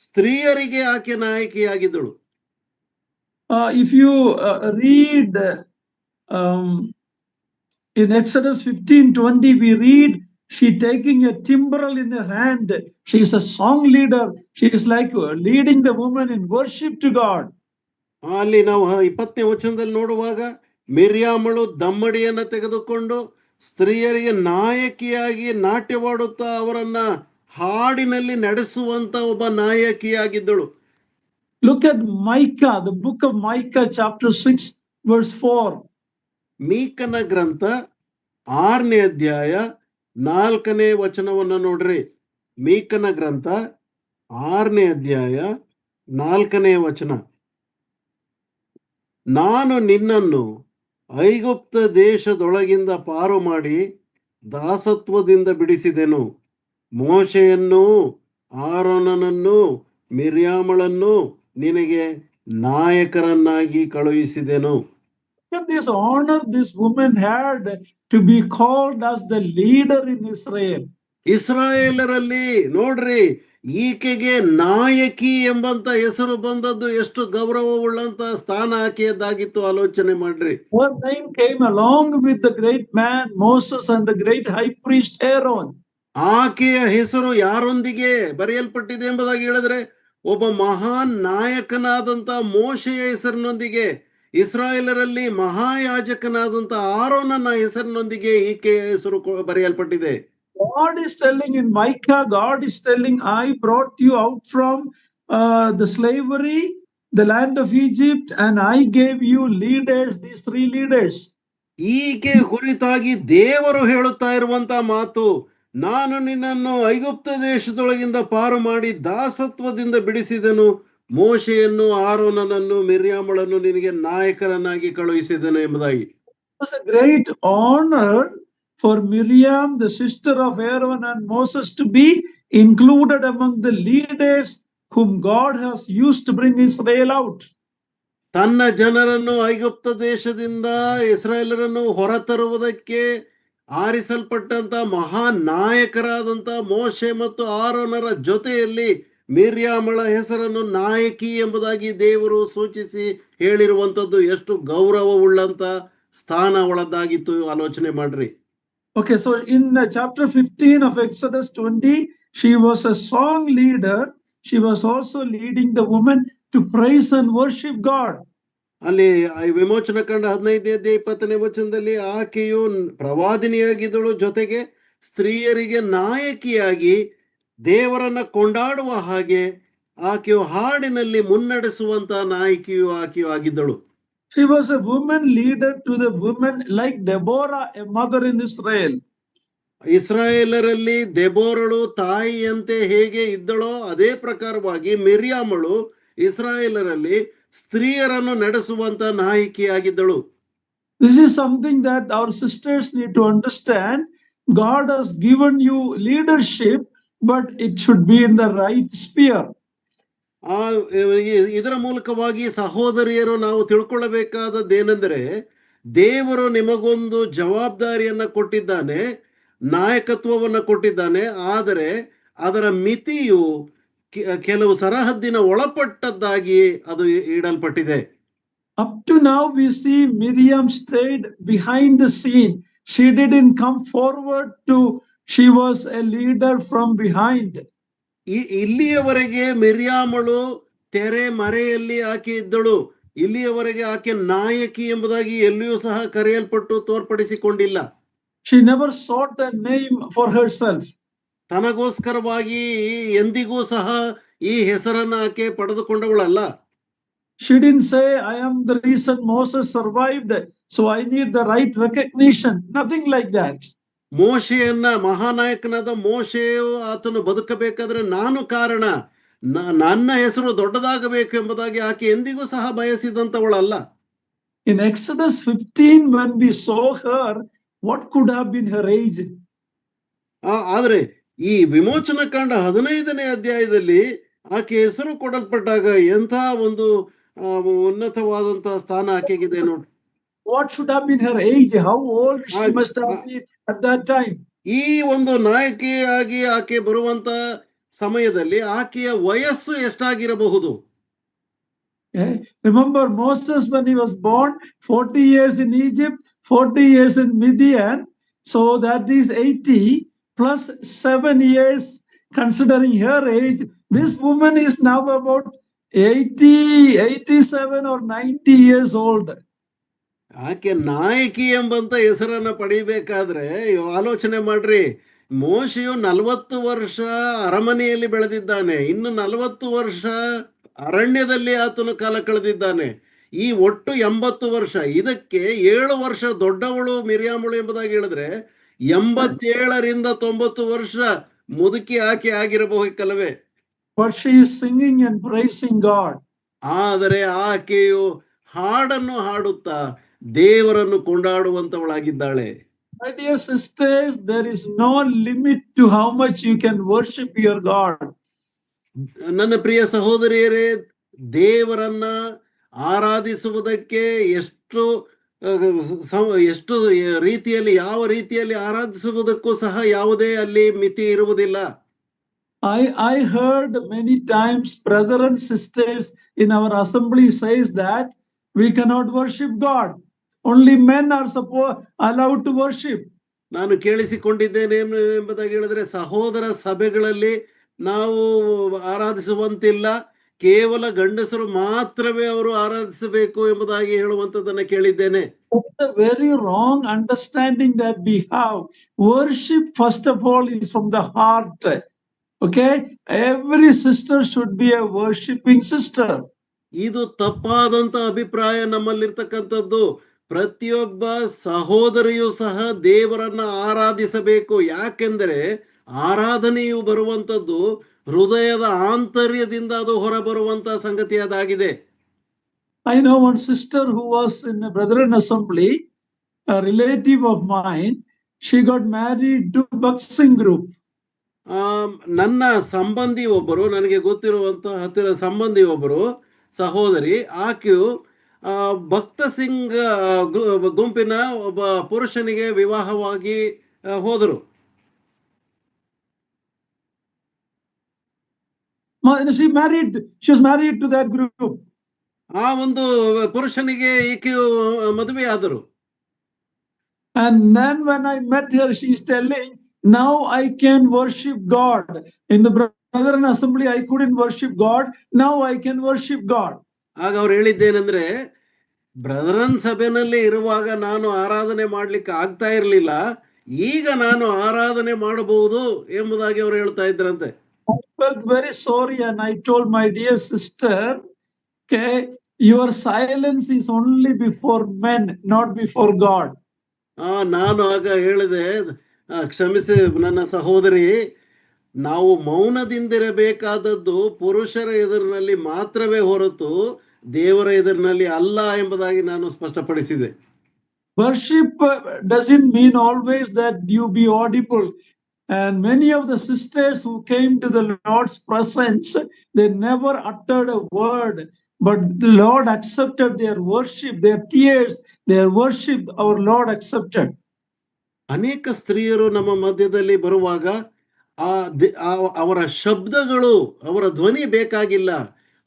ಸ್ತ್ರೀಯರಿಗೆ ಆಕೆ ನಾಯಕಿಯಾಗಿದ್ದಳು. If you read in Exodus 15:20, we read she taking a timbrel in her hand. She is a song leader. She is like leading the woman in worship to God. ಅಲ್ಲಿ ನಾವು 20ನೇ ವಚನದಲ್ಲಿ ನೋಡುವಾಗ ಮಿರ್ಯಾಮಳು ದಮ್ಮಡಿಯನ್ನ ತೆಗೆದುಕೊಂಡು ಸ್ತ್ರೀಯರಿಗೆ ನಾಯಕಿಯಾಗಿ ನಾಟ್ಯವಾಡುತ್ತಾ ಅವರನ್ನ ಹಾಡಿನಲ್ಲಿ ನಡೆಸುವಂತ ಒಬ್ಬ ನಾಯಕಿಯಾಗಿದ್ದಳು. Look at Micah, the book of Micah, chapter 6, verse 4. ಮೀಕನ ಗ್ರಂಥ 6ನೇ ಅಧ್ಯಾಯ 4ನೇ ವಚನವನ್ನ ನೋಡ್ರಿ. ಮೀಕನ ಗ್ರಂಥ 6ನೇ ಅಧ್ಯಾಯ 4ನೇ ವಚನ. ನಾನು ನಿನ್ನನ್ನು ಐಗುಪ್ತ ದೇಶದೊಳಗಿಂದ ಪಾರು ಮಾಡಿ ದಾಸತ್ವದಿಂದ ಬಿಡಿಸಿದೆನು. ಮೋಶೆಯನ್ನು, ಆರೋನನನ್ನು, ಮಿರ್ಯಾಮಳನ್ನು ನಿನಗೆ ನಾಯಕರನ್ನಾಗಿ ಕಳುಹಿಸಿದೆನು. Look at this honor this woman had to be called as the leader in Israel. ಇಸ್ರಾಯೇಲರಲ್ಲಿ ನೋಡ್ರಿ, ಈಕೆಗೆ ನಾಯಕಿ ಎಂಬಂತ ಹೆಸರು ಬಂದದ್ದು ಎಷ್ಟು ಗೌರವವುಳ್ಳಂತ ಸ್ಥಾನ ಆಕೆಯದ್ದಾಗಿತ್ತು. ಆಲೋಚನೆ ಮಾಡ್ರಿ. Her name came along with the great man Moses and the great high priest Aaron. ಆಕೆಯ ಹೆಸರು ಯಾರೊಂದಿಗೆ ಬರೆಯಲ್ಪಟ್ಟಿದೆ ಎಂಬುದಾಗಿ ಹೇಳಿದ್ರೆ, ಒಬ್ಬ ಮಹಾನ್ ನಾಯಕನಾದಂತ ಮೋಶೆಯ ಹೆಸರಿನೊಂದಿಗೆ, ಇಸ್ರಾಯೇಲರಲ್ಲಿ ಮಹಾಯಾಜಕನಾದಂತ ಆರೋನನ ಹೆಸರಿನೊಂದಿಗೆ ಈಕೆಯ ಹೆಸರು ಬರೆಯಲ್ಪಟ್ಟಿದೆ. God is telling in Micah, God is telling, I brought you out from the slavery, the land of Egypt, and I gave you leaders, these three leaders. ಈಕೆ ಕುರಿತಾಗಿ ದೇವರು ಹೇಳುತ್ತಾ ಇರುವಂತ ಮಾತು, ನಾನು ನಿನ್ನನ್ನು ಐಗುಪ್ತ ದೇಶದೊಳಗಿಂದ ಪಾರು ಮಾಡಿ ದಾಸತ್ವದಿಂದ ಬಿಡಿಸಿದೆನು. ಮೋಶೆಯನ್ನು, ಆರೋನನನ್ನು, ಮಿರ್ಯಾಮಳನ್ನು ನಿನಗೆ ನಾಯಕರನ್ನಾಗಿ ಕಳುಹಿಸಿದೆನು ಎಂಬುದಾಗಿ. It was a great honor for Miriam, the sister of Aaron and Moses, to be included among the leaders whom God has used to bring Israel out. ತನ್ನ ಜನರನ್ನು ಐಗುಪ್ತ ದೇಶದಿಂದ ಇಸ್ರಾಯೇಲರನ್ನು ಹೊರತರುವುದಕ್ಕೆ ಆರಿಸಲ್ಪಟ್ಟಂತ ಮಹಾನ್ ನಾಯಕರಾದಂತ ಮೋಶೆ ಮತ್ತು ಆರೋನರ ಜೊತೆಯಲ್ಲಿ ಮಿರ್ಯಾಮಳ ಹೆಸರನ್ನು ನಾಯಕಿ ಎಂಬುದಾಗಿ ದೇವರು ಸೂಚಿಸಿ ಹೇಳಿರುವಂತದ್ದು ಎಷ್ಟು ಗೌರವವುಳ್ಳಂತ ಸ್ಥಾನ ಒಳದ್ದಾಗಿತ್ತು. ಆಲೋಚನೆ ಮಾಡ್ರಿ. Okay, so in chapter 15 of Exodus 20, she was a song leader. She was also leading the women to praise and worship God. ಅಲ್ಲಿ ವಿಮೋಚನ ಕಂಡ 15ನೇ 20ನೇ ವಚನದಲ್ಲಿ ಆಕೆಯು ಪ್ರವಾದಿನಿಯಾಗಿದ್ದಳು, ಜೊತೆಗೆ ಸ್ತ್ರೀಯರಿಗೆ ನಾಯಕಿಯಾಗಿ ದೇವರನ್ನ ಕೊಂಡಾಡುವ ಹಾಗೆ ಆಕೆಯು ಹಾಡಿನಲ್ಲಿ ಮುನ್ನಡೆಸುವಂತ ನಾಯಕಿಯು ಆಕೆಯು ಆಗಿದ್ದಳು. She was a woman leader to the women, like Deborah, a mother in Israel. ಇಸ್ರಾಯೇಲರಲ್ಲಿ ದೆಬೋರಳು ತಾಯಿಯಂತೆ ಹೇಗೆ ಇದ್ದಳೋ ಅದೇ ಪ್ರಕಾರವಾಗಿ ಮಿರ್ಯಾಮಳು ಇಸ್ರಾಯೇಲರಲ್ಲಿ ಸ್ತ್ರೀಯರನ್ನು ನಡೆಸುವಂತ ನಾಯಕಿಯಾಗಿದ್ದಳು. This is something that our sisters need to understand. God has given you leadership, but it should be in the right sphere. ಇದರ ಮೂಲಕವಾಗಿ ಸಹೋದರಿಯರು ನಾವು ತಿಳ್ಕೊಳ್ಳಬೇಕಾದದ್ದೇನೆಂದರೆ, ದೇವರು ನಿಮಗೊಂದು ಜವಾಬ್ದಾರಿಯನ್ನ ಕೊಟ್ಟಿದ್ದಾನೆ, ನಾಯಕತ್ವವನ್ನ ಕೊಟ್ಟಿದ್ದಾನೆ. ಆದರೆ ಅದರ ಮಿತಿಯು ಕೆಲವು ಸರಹದ್ದಿನ ಒಳಪಟ್ಟದ್ದಾಗಿ ಅದು ಇಡಲ್ಪಟ್ಟಿದೆ. Up to now we see Miriam stayed behind the scene. She didn't come forward to, she was a leader from behind. ಇಲ್ಲಿಯವರೆಗೆ ಮಿರ್ಯಾಮಳು ತೆರೆ ಮರೆಯಲ್ಲಿ ಆಕೆ ಇದ್ದಳು. ಇಲ್ಲಿಯವರೆಗೆ ಆಕೆ ನಾಯಕಿ ಎಂಬುದಾಗಿ ಎಲ್ಲಿಯೂ ಸಹ ಕರೆಯಲ್ಪಟ್ಟು ತೋರ್ಪಡಿಸಿಕೊಂಡಿಲ್ಲ. She never sought a name for herself. ತನಗೋಸ್ಕರವಾಗಿ ಎಂದಿಗೂ ಸಹ ಈ ಹೆಸರನ್ನ ಆಕೆ ಪಡೆದುಕೊಂಡವಳಲ್ಲ. She didn't say, I am the reason Moses survived, so I need the right recognition. Nothing like that. ಮೋಶೆಯನ್ನ, ಮಹಾನಾಯಕನಾದ ಮೋಶೆಯು ಆತನು ಬದುಕಬೇಕಾದ್ರೆ ನಾನು ಕಾರಣ, ನನ್ನ ಹೆಸರು ದೊಡ್ಡದಾಗಬೇಕು ಎಂಬುದಾಗಿ ಆಕೆ ಎಂದಿಗೂ ಸಹ ಬಯಸಿದಂತವಳಲ್ಲ. In Exodus 15, when we saw her, what could have been her age? ಆದ್ರೆ ಈ ವಿಮೋಚನ ಕಾಂಡ 15ನೇ ಅಧ್ಯಾಯದಲ್ಲಿ ಆಕೆ ಹೆಸರು ಕೊಡಲ್ಪಟ್ಟಾಗ ಎಂಥ ಒಂದು ಉನ್ನತವಾದಂತಹ ಸ್ಥಾನ ಆಕೆಗಿದೆ ನೋಡಿ. What should have been her age? How old she must have been at that time? ಈ ಒಂದು ನಾಯಕಿಯಾಗಿ ಆಕೆ ಬರುವಂತ ಸಮಯದಲ್ಲಿ ಆಕೆಯ ವಯಸ್ಸು ಎಷ್ಟಾಗಿರಬಹುದು? Remember Moses, when he was born, 40 years in Egypt, 40 years in Midian, so that is 80 plus 7 years. Considering her age, this woman is now about 80, 87 or 90 years old. ಆಕೆ ನಾಯಕಿ ಎಂಬಂತ ಹೆಸರನ್ನ ಪಡಿಬೇಕಾದ್ರೆ ಆಲೋಚನೆ ಮಾಡ್ರಿ. ಮೋಶೆಯು 40 ವರ್ಷ ಅರಮನೆಯಲ್ಲಿ ಬೆಳೆದಿದ್ದಾನೆ, ಇನ್ನು 40 ವರ್ಷ ಅರಣ್ಯದಲ್ಲಿ ಆತನು ಕಾಲ ಕಳೆದಿದ್ದಾನೆ. ಈ ಒಟ್ಟು 80 ವರ್ಷ. ಇದಕ್ಕೆ 7 ವರ್ಷ ದೊಡ್ಡವಳು ಮಿರ್ಯಾಮಳು ಎಂಬುದಾಗಿ ಹೇಳಿದ್ರೆ 87ರಿಂದ 90 ವರ್ಷ ಮುದುಕಿ ಆಕೆ ಆಗಿರಬಹುದಲ್ಲವೇ? But she is singing and praising God. ಆದರೆ ಆಕೆಯು ಹಾಡನ್ನು ಹಾಡುತ್ತಾ ದೇವರನ್ನು ಕೊಂಡಾಡುವಂತವಳಾಗಿದ್ದಾಳೆ. My dear sisters, there is no limit to how much you can worship your God. ನನ್ನ ಪ್ರಿಯ ಸಹೋದರಿಯರೇ, ದೇವರನ್ನ ಆರಾಧಿಸುವುದಕ್ಕೆ ಎಷ್ಟು ಎಷ್ಟು ರೀತಿಯಲ್ಲಿ, ಯಾವ ರೀತಿಯಲ್ಲಿ ಆರಾಧಿಸುವುದಕ್ಕೂ ಸಹ ಯಾವುದೇ ಅಲ್ಲಿ ಮಿತಿ ಇರುವುದಿಲ್ಲ. I heard many times brother and sisters in our assembly says that we cannot worship God. Only men are allowed to worship. ನಾನು ಕೇಳಿಸಿಕೊಂಡಿದ್ದೇನೆ ಎಂಬುದಾಗಿ ಹೇಳಿದ್ರೆ, ಸಹೋದರ ಸಭೆಗಳಲ್ಲಿ ನಾವು ಆರಾಧಿಸುವಂತಿಲ್ಲ, ಕೇವಲ ಗಂಡಸರು ಮಾತ್ರವೇ ಅವರು ಆರಾಧಿಸಬೇಕು ಎಂಬುದಾಗಿ ಹೇಳುವಂತದನ್ನ ಕೇಳಿದ್ದೇನೆ. It's a very wrong understanding that we have. Worship, first of all, is from the heart. Okay, every sister should be a worshiping sister. ಇದು ತಪ್ಪಾದಂತ ಅಭಿಪ್ರಾಯ ನಮ್ಮಲ್ಲಿರ್ತಕ್ಕಂಥದ್ದು. ಪ್ರತಿಯೊಬ್ಬ ಸಹೋದರಿಯೂ ಸಹ ದೇವರನ್ನ ಆರಾಧಿಸಬೇಕು. ಯಾಕೆಂದರೆ ಆರಾಧನೆಯು ಬರುವಂತದ್ದು ಹೃದಯದ ಆಂತರ್ಯದಿಂದ, ಅದು ಹೊರಬರುವಂತ ಸಂಗತಿ ಅದಾಗಿದೆ. I know one sister who was in a Brethren assembly, a relative of mine. She got married to boxing group. ನನ್ನ ಸಂಬಂಧಿ ಒಬ್ಬರು, ನನಗೆ ಗೊತ್ತಿರುವಂತ ಹತ್ತಿರ ಸಂಬಂಧಿ ಒಬ್ಬರು ಸಹೋದರಿ, ಆಕೆಯು ಭಕ್ತ ಸಿಂಗ್ ಗುಂಪಿನ ಒಬ್ಬ ಪುರುಷನಿಗೆ ವಿವಾಹವಾಗಿ ಹೋದರು. She was married to that group. ಆ ಒಂದು ಪುರುಷನಿಗೆ ಈಕೆಯು ಮದುವೆ ಆದರು. And then when I met her, she is telling, now I can worship God. In the Brethren assembly, I couldn't worship God. Now I can worship God. ಆಗ ಅವ್ರು ಹೇಳಿದ್ದೇನೆಂದ್ರೆ, brethren ಸಭೆಯಲ್ಲಿ ಇರುವಾಗ ನಾನು ಆರಾಧನೆ ಮಾಡ್ಲಿಕ್ಕೆ ಆಗ್ತಾ ಇರಲಿಲ್ಲ, ಈಗ ನಾನು ಆರಾಧನೆ ಮಾಡಬಹುದು ಎಂಬುದಾಗಿ ಅವರು ಹೇಳ್ತಾ ಇದ್ರಂತೆ. I felt very sorry and I told my dear sister, okay, your silence is only before men, not before God. ನಾನು ಆಗ ಹೇಳಿದೆ, ಕ್ಷಮಿಸಿ ನನ್ನ ಸಹೋದರಿ, ನಾವು ಮೌನದಿಂದಿರಬೇಕಾದದ್ದು ಪುರುಷರ ಎದುರಿನಲ್ಲಿ ಮಾತ್ರವೇ ಹೊರತು ದೇವರ ಎದುರಿನಲ್ಲಿ ಅಲ್ಲ ಎಂಬುದಾಗಿ ನಾನು ಸ್ಪಷ್ಟಪಡಿಸಿದೆ. Worship doesn't mean always that you be audible. And many of the sisters who came to the Lord's presence, they never uttered a word, but the Lord accepted their worship, their tears, their worship, our Lord accepted. ಅನೇಕ ಸ್ತ್ರೀಯರು ನಮ್ಮ ಮಧ್ಯದಲ್ಲಿ ಬರುವಾಗ ಅವರ ಶಬ್ದಗಳು, ಅವರ ಧ್ವನಿ ಬೇಕಾಗಿಲ್ಲ.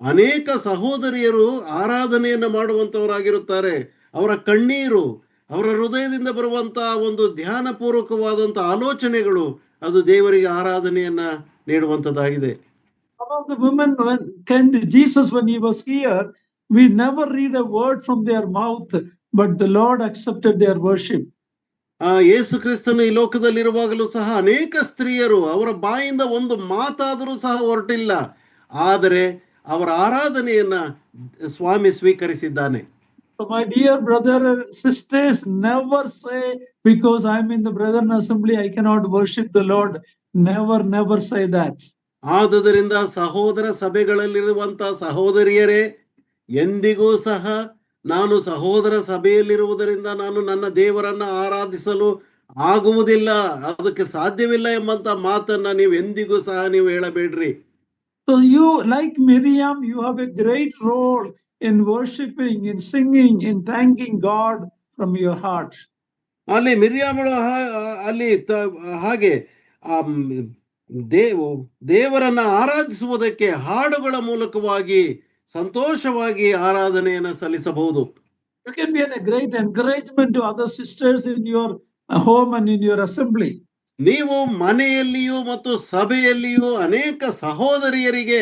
ಅನೇಕ ಸಹೋದರಿಯರು ಆರಾಧನೆಯನ್ನು ಮಾಡುವಂತವರಾಗಿರುತ್ತಾರೆ. ಅವರ ಕಣ್ಣೀರು, ಅವರ ಹೃದಯದಿಂದ ಬರುವಂತಹ ಒಂದು ಧ್ಯಾನ ಪೂರ್ವಕವಾದಂತ ಆಲೋಚನೆಗಳು, ಅದು ದೇವರಿಗೆ ಆರಾಧನೆಯನ್ನ ನೀಡುವಂತದ್ದಾಗಿದೆ. Some of the women came to Jesus when he was here. We never read a word from their mouth, but the Lord accepted their worship. ಯೇಸು ಕ್ರಿಸ್ತನು ಈ ಲೋಕದಲ್ಲಿರುವಾಗಲೂ ಸಹ ಅನೇಕ ಸ್ತ್ರೀಯರು ಅವರ ಬಾಯಿಂದ ಒಂದು ಮಾತಾದರೂ ಸಹ ಹೊರಟಿಲ್ಲ, ಆದರೆ ಅವರ ಆರಾಧನೆಯನ್ನ ಸ್ವಾಮಿ ಸ್ವೀಕರಿಸಿದ್ದಾನೆ. So my dear brother and sisters, never say because I'm in the Brethren assembly I cannot worship the Lord. Never say that. ಆದುದರಿಂದ ಸಹೋದರ ಸಭೆಗಳಲ್ಲಿರುವಂತ ಸಹೋದರಿಯರೇ, ಎಂದಿಗೂ ಸಹ ನಾನು ಸಹೋದರ ಸಭೆಯಲ್ಲಿರುವುದರಿಂದ ನಾನು ನನ್ನ ದೇವರನ್ನ ಆರಾಧಿಸಲು ಆಗುವುದಿಲ್ಲ, ಅದಕ್ಕೆ ಸಾಧ್ಯವಿಲ್ಲ ಎಂಬಂತ ಮಾತನ್ನ ನೀವು ಎಂದಿಗೂ ಸಹ ನೀವು ಹೇಳಬೇಡ್ರಿ. So you, like Miriam, you have a great role in worshiping, in singing, in thanking God from your heart. ಅಲ್ಲಿ ಮಿರ್ಯಾಮಳು ಅಲ್ಲಿ ಹಾಗೆ ದೇವರನ್ನ ಆರಾಧಿಸುವುದಕ್ಕೆ ಹಾಡುಗಳ ಮೂಲಕವಾಗಿ ಸಂತೋಷವಾಗಿ ಆರಾಧನೆಯನ್ನು ಸಲ್ಲಿಸಬಹುದು. You can be a great encouragement to other sisters in your home and in your assembly. ನೀವು ಮನೆಯಲ್ಲಿಯೂ ಮತ್ತು ಸಭೆಯಲ್ಲಿಯೂ ಅನೇಕ ಸಹೋದರಿಯರಿಗೆ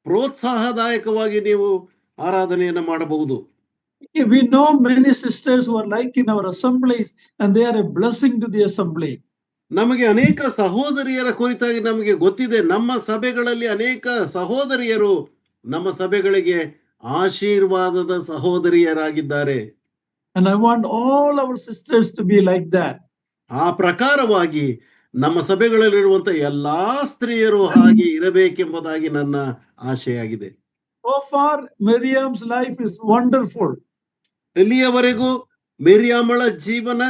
ಪ್ರೋತ್ಸಾಹದಾಯಕವಾಗಿ ನೀವು ಆರಾಧನೆಯನ್ನು ಮಾಡಬಹುದು. We know many sisters who are like in our assemblies and they are a blessing to the assembly. ನಮಗೆ ಅನೇಕ ಸಹೋದರಿಯರ ಕುರಿತಾಗಿ ನಮಗೆ ಗೊತ್ತಿದೆ. ನಮ್ಮ ಸಭೆಗಳಲ್ಲಿ ಅನೇಕ ಸಹೋದರಿಯರು ನಮ್ಮ ಸಭೆಗಳಿಗೆ ಆಶೀರ್ವಾದದ ಸಹೋದರಿಯರಾಗಿದ್ದಾರೆ. And I want all our sisters to be like that. ಆ ಪ್ರಕಾರವಾಗಿ ನಮ್ಮ ಸಭೆಗಳಲ್ಲಿರುವಂತ ಎಲ್ಲಾ ಸ್ತ್ರೀಯರು ಹಾಗೆ ಇರಬೇಕೆಂಬುದಾಗಿ ನನ್ನ ಆಶೆಯಾಗಿದೆ. So far, Miriam's life is wonderful. ಇಲ್ಲಿಯವರೆಗೂ ಮಿರ್ಯಾಮಳ ಜೀವನ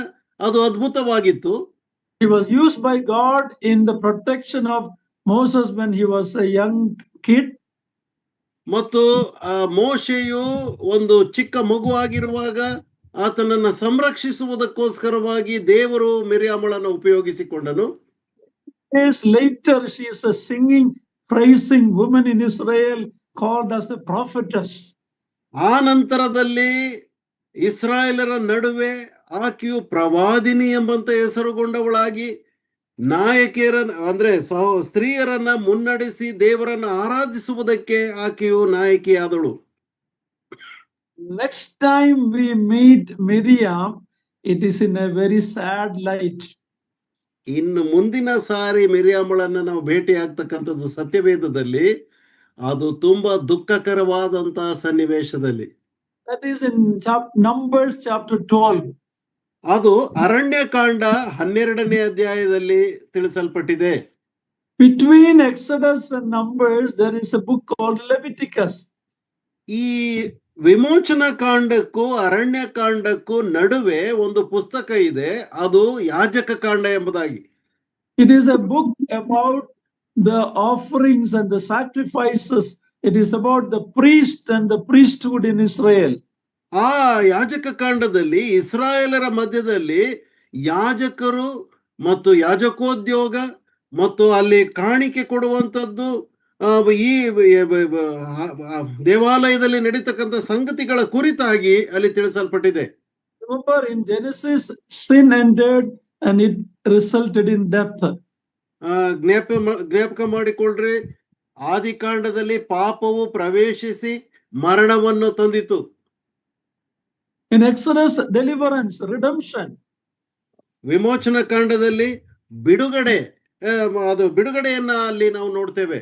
ಅದು ಅದ್ಭುತವಾಗಿತ್ತು. He was used by God in the protection of Moses when he was a young kid. ಮತ್ತು ಆ ಮೋಶೆಯು ಒಂದು ಚಿಕ್ಕ ಮಗು ಆಗಿರುವಾಗ ಆತನನ್ನ ಸಂರಕ್ಷಿಸುವುದಕ್ಕೋಸ್ಕರವಾಗಿ ದೇವರು ಮಿರ್ಯಾಮಳನ್ನು ಉಪಯೋಗಿಸಿಕೊಂಡನು. Years later, she is a singing, praising woman in Israel called as a prophetess. ಆ ನಂತರದಲ್ಲಿ ಇಸ್ರಾಯೇಲರ ನಡುವೆ ಆಕೆಯು ಪ್ರವಾದಿನಿ ಎಂಬಂತ ಹೆಸರುಗೊಂಡವಳಾಗಿ ನಾಯಕಿಯರ ಅಂದ್ರೆ ಸ್ತ್ರೀಯರನ್ನ ಮುನ್ನಡೆಸಿ ದೇವರನ್ನ ಆರಾಧಿಸುವುದಕ್ಕೆ ಆಕೆಯು ನಾಯಕಿಯಾದಳು. Next time we meet Miriam, it is in a very sad light. ಇನ್ನು ಮುಂದಿನ ಸಾರಿ ಮಿರ್ಯಾಮಳನ್ನ ನಾವು ಭೇಟಿ ಆಗ್ತಕ್ಕಂಥದ್ದು ಸತ್ಯವೇದದಲ್ಲಿ ಅದು ತುಂಬಾ ದುಃಖಕರವಾದಂತಹ ಸನ್ನಿವೇಶದಲ್ಲಿ. That is in Numbers chapter 12. ಅದು ಅರಣ್ಯಕಾಂಡ 12ನೇ ಅಧ್ಯಾಯದಲ್ಲಿ ತಿಳಿಸಲ್ಪಟ್ಟಿದೆ. Between Exodus and Numbers, there is a book called Leviticus. ಈ ವಿಮೋಚನಾ ಕಾಂಡಕ್ಕೂ ಅರಣ್ಯಕಾಂಡಕ್ಕೂ ನಡುವೆ ಒಂದು ಪುಸ್ತಕ ಇದೆ, ಅದು ಯಾಜಕ ಕಾಂಡ ಎಂಬುದಾಗಿ. It is a book about the offerings and the sacrifices. It is about the priest and the priesthood in Israel. ಆ ಯಾಜಕ ಕಾಂಡದಲ್ಲಿ ಇಸ್ರಾಯೇಲರ ಮಧ್ಯದಲ್ಲಿ ಯಾಜಕರು ಮತ್ತು ಯಾಜಕೋದ್ಯೋಗ ಮತ್ತು ಅಲ್ಲಿ ಕಾಣಿಕೆ ಕೊಡುವಂಥದ್ದು ಈ ದೇವಾಲಯದಲ್ಲಿ ನಡೀತಕ್ಕಂಥ ಸಂಗತಿಗಳ ಕುರಿತಾಗಿ ಅಲ್ಲಿ ತಿಳಿಸಲ್ಪಟ್ಟಿದೆ. Remember, in Genesis, sin entered and it resulted in death. ಜ್ಞಾಪಕ ಮಾಡಿಕೊಳ್ಳ್ರಿ, ಆದಿಕಾಂಡದಲ್ಲಿ ಪಾಪವು ಪ್ರವೇಶಿಸಿ ಮರಣವನ್ನು ತಂದಿತು. In Exodus, deliverance, redemption. ವಿಮೋಚನಾ ಕಾಂಡದಲ್ಲಿ ಬಿಡುಗಡೆ, ಅದು ಬಿಡುಗಡೆಯನ್ನ ಅಲ್ಲಿ ನಾವು ನೋಡ್ತೇವೆ.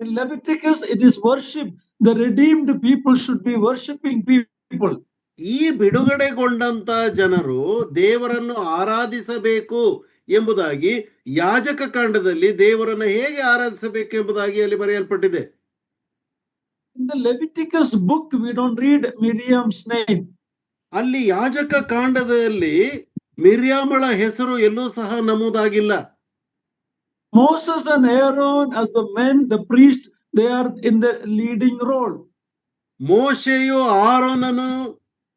In Leviticus, it is worship. The redeemed people should be worshiping people. ಈ ಬಿಡುಗಡೆಗೊಂಡಂತ ಜನರು ದೇವರನ್ನು ಆರಾಧಿಸಬೇಕು ಎಂಬುದಾಗಿ ಯಾಜಕ ಕಾಂಡದಲ್ಲಿ ದೇವರನ್ನು ಹೇಗೆ ಆರಾಧಿಸಬೇಕು ಎಂಬುದಾಗಿ ಅಲ್ಲಿ ಬರೆಯಲ್ಪಟ್ಟಿದೆ. In the Leviticus book, we don't read Miriam's name. ಅಲ್ಲಿ ಯಾಜಕ ಕಾಂಡದಲ್ಲಿ ಮಿರ್ಯಾಮಳ ಹೆಸರು ಎಲ್ಲೂ ಸಹ ನಮೂದಾಗಿಲ್ಲ. Moses and Aaron as the men, the priest, they are in the leading role. ಮೋಶೆಯು ಆರೋನನು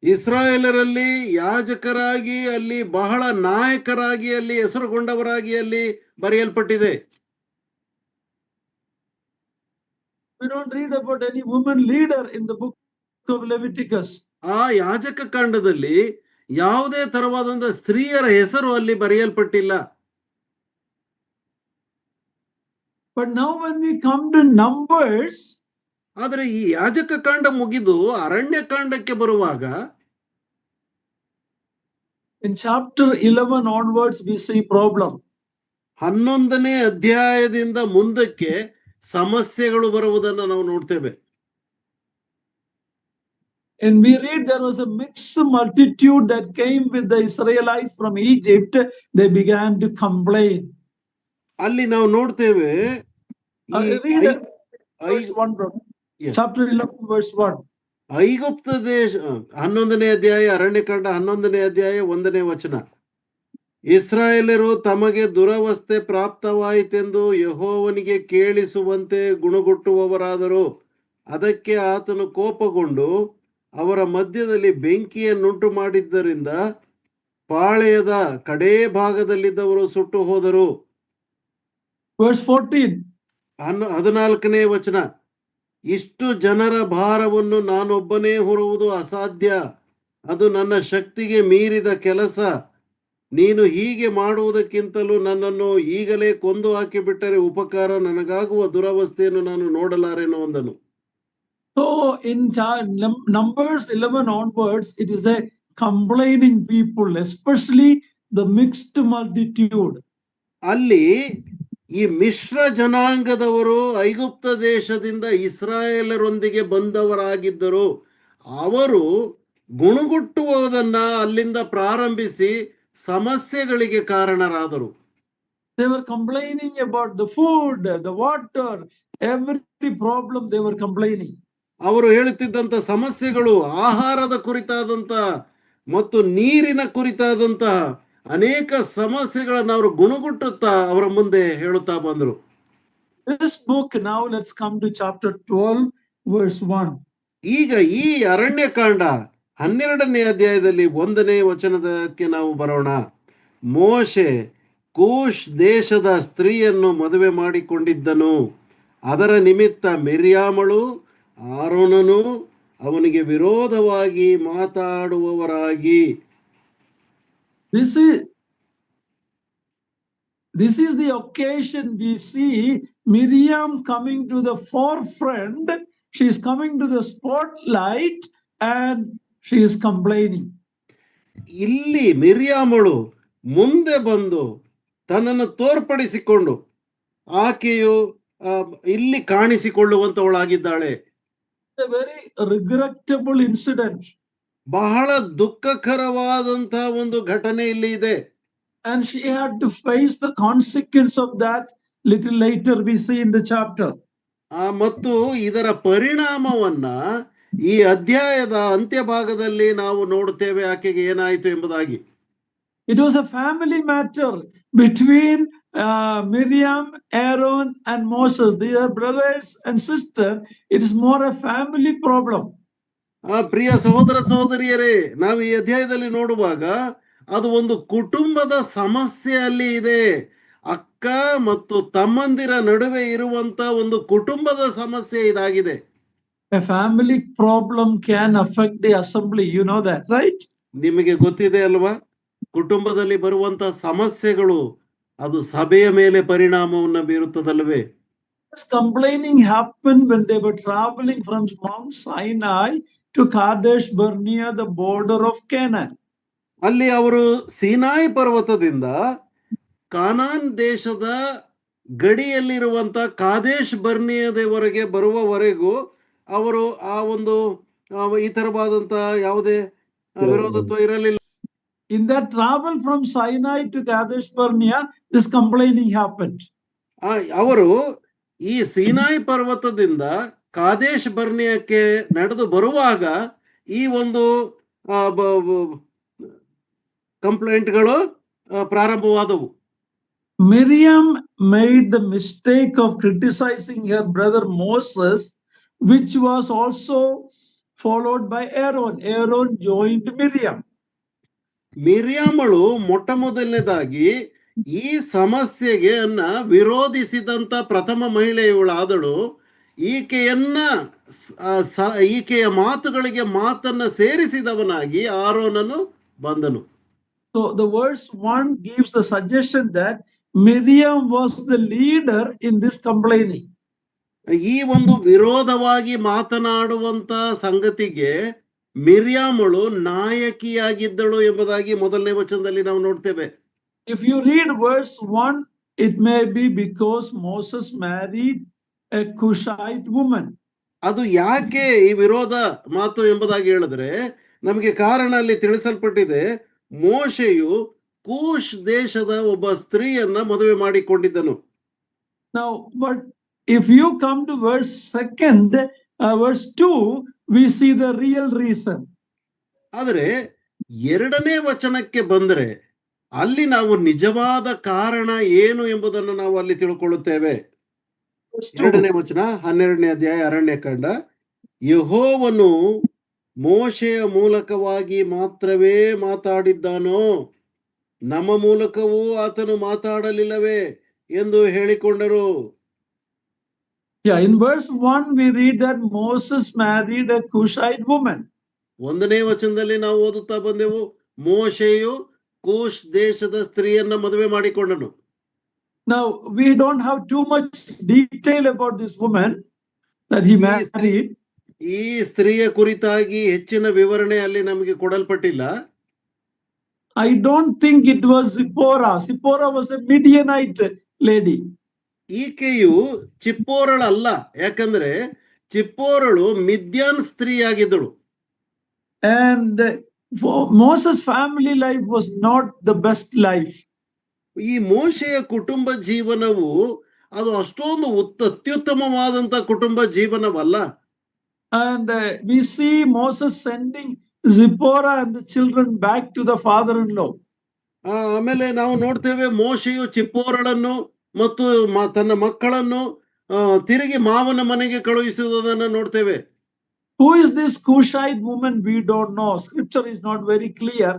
ಇಸ್ರಾಯೇಲರಲ್ಲಿ ಯಾಜಕರಾಗಿ ಅಲ್ಲಿ ಬಹಳ ನಾಯಕರಾಗಿ ಅಲ್ಲಿ ಹೆಸರುಗೊಂಡವರಾಗಿ ಅಲ್ಲಿ ಬರೆಯಲ್ಪಟ್ಟಿದೆ. We don't read about any woman leader in the book of Leviticus. ಆ ಯಾಜಕ ಕಾಂಡದಲ್ಲಿ ಯಾವುದೇ ತರವಾದಂತ ಸ್ತ್ರೀಯರ ಹೆಸರು ಅಲ್ಲಿ ಬರೆಯಲ್ಪಟ್ಟಿಲ್ಲ. But now when we come to Numbers, ಆದರೆ ಈ ಯಾಜಕ ಕಾಂಡ ಮುಗಿದು ಅರಣ್ಯ ಕಾಂಡಕ್ಕೆ ಬರುವಾಗ in chapter 11 onwards, we see problem. 11ನೇ ಅಧ್ಯಾಯದಿಂದ ಮುಂದಕ್ಕೆ ಸಮಸ್ಯೆಗಳು ಬರುವುದನ್ನು ನಾವು ನೋಡ್ತೇವೆ. And we read there was a mixed multitude that came with the Israelites from Egypt. They began to complain. ಅಲ್ಲಿ ನಾವು ನೋಡ್ತೇವೆ Read verse 1, brother. Yes. Chapter 11, verse 1. ಐಗುಪ್ತ ದೇಶ 11ನೇ ಅಧ್ಯಾಯ, ಅರಣ್ಯಕಾಂಡ 11ನೇ ಅಧ್ಯಾಯ 1ನೇ ವಚನ. ಇಸ್ರಾಯೇಲರು ತಮಗೆ ದುರವಸ್ಥೆ ಪ್ರಾಪ್ತವಾಯಿತೆಂದು ಯೆಹೋವನಿಗೆ ಕೇಳಿಸುವಂತೆ ಗುಣಗುಟ್ಟುವವರಾದರು. ಅದಕ್ಕೆ ಆತನು ಕೋಪಗೊಂಡು ಅವರ ಮಧ್ಯದಲ್ಲಿ ಬೆಂಕಿಯನ್ನುಂಟು ಮಾಡಿದ್ದರಿಂದ ಪಾಳೆಯದ ಕಡೇ ಭಾಗದಲ್ಲಿದ್ದವರು ಸುಟ್ಟು ಹೋದರು. Verse 14. 14ನೇ ವಚನ. ಇಷ್ಟು ಜನರ ಭಾರವನ್ನು ನಾನೊಬ್ಬನೇ ಹೊರುವುದು ಅಸಾಧ್ಯ, ಅದು ನನ್ನ ಶಕ್ತಿಗೆ ಮೀರಿದ ಕೆಲಸ. ನೀನು ಹೀಗೆ ಮಾಡುವುದಕ್ಕಿಂತಲೂ ನನ್ನನ್ನು ಈಗಲೇ ಕೊಂದು ಹಾಕಿಬಿಟ್ಟರೆ ಉಪಕಾರ, ನನಗಾಗುವ ದುರವಸ್ಥೆಯನ್ನು ನಾನು ನೋಡಲಾರೆನು ಅಂದನು. So in Numbers 11 onwards, it is a complaining people, especially the mixed multitude. ಅಲ್ಲಿ ಈ ಮಿಶ್ರ ಜನಾಂಗದವರು ಐಗುಪ್ತ ದೇಶದಿಂದ ಇಸ್ರಾಯೇಲರೊಂದಿಗೆ ಬಂದವರಾಗಿದ್ದರು. ಅವರು ಗುಣಗುಟ್ಟುವುದನ್ನ ಅಲ್ಲಿಂದ ಪ್ರಾರಂಭಿಸಿ ಸಮಸ್ಯೆಗಳಿಗೆ ಕಾರಣರಾದರು. They were complaining about the food, the water, every problem they were complaining. ಅವರು ಹೇಳುತ್ತಿದ್ದಂತ ಸಮಸ್ಯೆಗಳು ಆಹಾರದ ಕುರಿತಾದಂತ ಮತ್ತು ನೀರಿನ ಕುರಿತಾದಂತಹ ಅನೇಕ ಸಮಸ್ಯೆಗಳನ್ನು ಅವರು ಗುಣಗುಟ್ಟುತ್ತಾ ಅವರ ಮುಂದೆ ಹೇಳುತ್ತಾ ಬಂದರು. This book, now let's come to chapter 12, verse 1. ಈಗ ಈ ಅರಣ್ಯಕಾಂಡ 12ನೇ ಅಧ್ಯಾಯದಲ್ಲಿ 1ನೇ ವಚನದಕ್ಕೆ ನಾವು ಬರೋಣ. ಮೋಶೆ ಕೂಶ್ ದೇಶದ ಸ್ತ್ರೀಯನ್ನು ಮದುವೆ ಮಾಡಿಕೊಂಡಿದ್ದನು. ಅದರ ನಿಮಿತ್ತ ಮಿರ್ಯಾಮಳು ಆರೋನನು ಅವನಿಗೆ ವಿರೋಧವಾಗಿ ಮಾತಾಡುವವರಾಗಿ. This is the occasion we see Miriam coming to the forefront. She is coming to the spotlight and she is complaining. ಇಲ್ಲಿ ಮಿರ್ಯಾಮಳು ಮುಂದೆ ಬಂದು ತನ್ನನ್ನು ತೋರ್ಪಡಿಸಿಕೊಂಡು ಆಕೆಯು ಇಲ್ಲಿ ಕಾಣಿಸಿಕೊಳ್ಳುವಂತವಳಾಗಿದ್ದಾಳೆ. A very regrettable incident. ಬಹಳ ದುಃಖಕರವಾದಂತಹ ಒಂದು ಘಟನೆ ಇಲ್ಲಿ ಇದೆ. And she had to face the consequence of that little later we see in the chapter. ಮತ್ತು ಇದರ ಪರಿಣಾಮವನ್ನ ಈ ಅಧ್ಯಾಯದ ಅಂತ್ಯಭಾಗದಲ್ಲಿ ನಾವು ನೋಡುತ್ತೇವೆ ಆಕೆಗೆ ಏನಾಯಿತು ಎಂಬುದಾಗಿ. It was a family matter between Miriam, Aaron and Moses. They are brothers and sisters. It is more a family problem. ಪ್ರಿಯ ಸಹೋದರ ಸಹೋದರಿಯರೇ, ನಾವು ಈ ಅಧ್ಯಾಯದಲ್ಲಿ ನೋಡುವಾಗ ಅದು ಒಂದು ಕುಟುಂಬದ ಸಮಸ್ಯೆ ಅಲ್ಲಿ ಇದೆ. ಅಕ್ಕ ಮತ್ತು ತಮ್ಮಂದಿರ ನಡುವೆ ಇರುವಂತ ಒಂದು ಕುಟುಂಬದ ಸಮಸ್ಯೆ ಇದಾಗಿದೆ. A family problem can affect the assembly. You know that, right? ನಿಮಗೆ ಗೊತ್ತಿದೆ ಅಲ್ವಾ, ಕುಟುಂಬದಲ್ಲಿ ಬರುವಂತ ಸಮಸ್ಯೆಗಳು ಅದು ಸಭೆಯ ಮೇಲೆ ಪರಿಣಾಮವನ್ನು ಬೀರುತ್ತದಲ್ವೇ. This complaining happened when they were traveling from Mount Sinai to Kadesh Barnea, the border of Canaan. ಅಲ್ಲಿ ಅವರು ಸೀನಾಯಿ ಪರ್ವತದಿಂದ ಕಾನಾನ್ ದೇಶದ ಗಡಿಯಲ್ಲಿರುವಂತ ಕಾದೇಶ್ ಬರ್ನಿಯದವರೆಗೆ ಬರುವವರೆಗೂ ಅವರು ಆ ಒಂದು ಈ ತರವಾದಂತ ಯಾವುದೇ ವಿರೋಧತ್ವ ಇರಲಿಲ್ಲ. In that travel from Sinai to Kadesh Barnea, this complaining happened. ಅವರು ಈ ಸೀನಾಯಿ ಪರ್ವತದಿಂದ ಕಾದೇಶ್ ಬರ್ನಿಯಕ್ಕೆ ನಡೆದು ಬರುವಾಗ ಈ ಒಂದು ಕಂಪ್ಲೇಂಟ್ಗಳು ಪ್ರಾರಂಭವಾದವು. Miriam made the mistake of criticizing her brother Moses, which was also followed by Aaron. Aaron joined Miriam. ಮಿರ್ಯಾಮಳು ಮೊಟ್ಟ ಮೊದಲನೇದಾಗಿ ಈ ಸಮಸ್ಯೆಗೆ ವಿರೋಧಿಸಿದಂತ ಪ್ರಥಮ ಮಹಿಳೆಯವಳಾದಳು. ಈಕೆಯ ಮಾತುಗಳಿಗೆ ಮಾತನ್ನ ಸೇರಿಸಿದವನಾಗಿ ಆರೋನನು ಬಂದನು. So the verse 1 gives the suggestion that Miriam was the leader in this complaining. ಈ ಒಂದು ವಿರೋಧವಾಗಿ ಮಾತನಾಡುವಂತ ಸಂಗತಿಗೆ ಮಿರ್ಯಾಮಳು ನಾಯಕಿಯಾಗಿದ್ದಳು ಎಂಬುದಾಗಿ ಮೊದಲನೇ ವಚನದಲ್ಲಿ ನಾವು ನೋಡ್ತೇವೆ. If you read verse 1, it may be because Moses married a Cushite woman. ಅದು ಯಾಕೆ ಈ ವಿರೋಧ ಮಾತು ಎಂಬುದಾಗಿ ಹೇಳಿದ್ರೆ ನಮಗೆ ಕಾರಣ ಅಲ್ಲಿ ತಿಳಿಸಲ್ಪಟ್ಟಿದೆ. ಮೋಶೆಯು ಕೂಶ್ ದೇಶದ ಒಬ್ಬ ಸ್ತ್ರೀಯನ್ನ ಮದುವೆ ಮಾಡಿಕೊಂಡಿದ್ದನು. Now, but if you come to verse 2, we see the real reason. ಆದರೆ 2ನೇ ವಚನಕ್ಕೆ ಬಂದರೆ ಅಲ್ಲಿ ನಾವು ನಿಜವಾದ ಕಾರಣ ಏನು ಎಂಬುದನ್ನು ನಾವು ಅಲ್ಲಿ ತಿಳ್ಕೊಳ್ಳುತ್ತೇವೆ. 2ನೇ ವಚನ 12ನೇ ಅಧ್ಯಾಯ ಅರಣ್ಯಕಾಂಡ. ಯೆಹೋವನು ಮೋಶೆಯ ಮೂಲಕವಾಗಿ ಮಾತ್ರವೇ ಮಾತಾಡಿದ್ದಾನೋ, ನಮ್ಮ ಮೂಲಕವೂ ಆತನು ಮಾತಾಡಲಿಲ್ಲವೇ ಎಂದು ಹೇಳಿಕೊಂಡರು. Yeah, in verse 1 we read that Moses married a Cushite woman. 1ನೇ ವಚನದಲ್ಲಿ ನಾವು ಓದುತ್ತಾ ಬಂದೆವು, ಮೋಶೆಯು ಕೂಶ್ ದೇಶದ ಸ್ತ್ರೀಯನ್ನ ಮದುವೆ ಮಾಡಿಕೊಂಡನು. Now we don't have too much detail about this woman that he married. ಈ ಸ್ತ್ರೀಯ ಕುರಿತಾಗಿ ಹೆಚ್ಚಿನ ವಿವರಣೆ ಅಲ್ಲಿ ನಮಗೆ ಕೊಡಲ್ಪಟ್ಟಿಲ್ಲ. I don't think it was Zipporah. Zipporah was a Midianite lady. ಈಕೆಯು ಚಿಪ್ಪೋರಳಲ್ಲ, ಯಾಕಂದ್ರೆ ಚಿಪ್ಪೋರಳು ಮಿದ್ಯಾನ್ ಸ್ತ್ರೀಯಾಗಿದ್ದಳು. And Moses' family life was not the best life. ಈ ಮೋಶೆಯ ಕುಟುಂಬ ಜೀವನವು ಅದು ಅಷ್ಟೊಂದು ಅತ್ಯುತ್ತಮವಾದಂತ ಕುಟುಂಬ ಜೀವನವಲ್ಲ. And we see Moses sending Zipporah and the children back to the father-in-law. ಆಮೇಲೆ ನಾವು ನೋಡ್ತೇವೆ ಮೋಶೆಯು ಚಿಪ್ಪೋರಳನ್ನು ಮತ್ತು ತನ್ನ ಮಕ್ಕಳನ್ನು ತಿರುಗಿ ಮಾವನ ಮನೆಗೆ ಕಳುಹಿಸುವುದನ್ನು ನೋಡ್ತೇವೆ. Who is this Cushite woman? We don't know. Scripture is not very clear.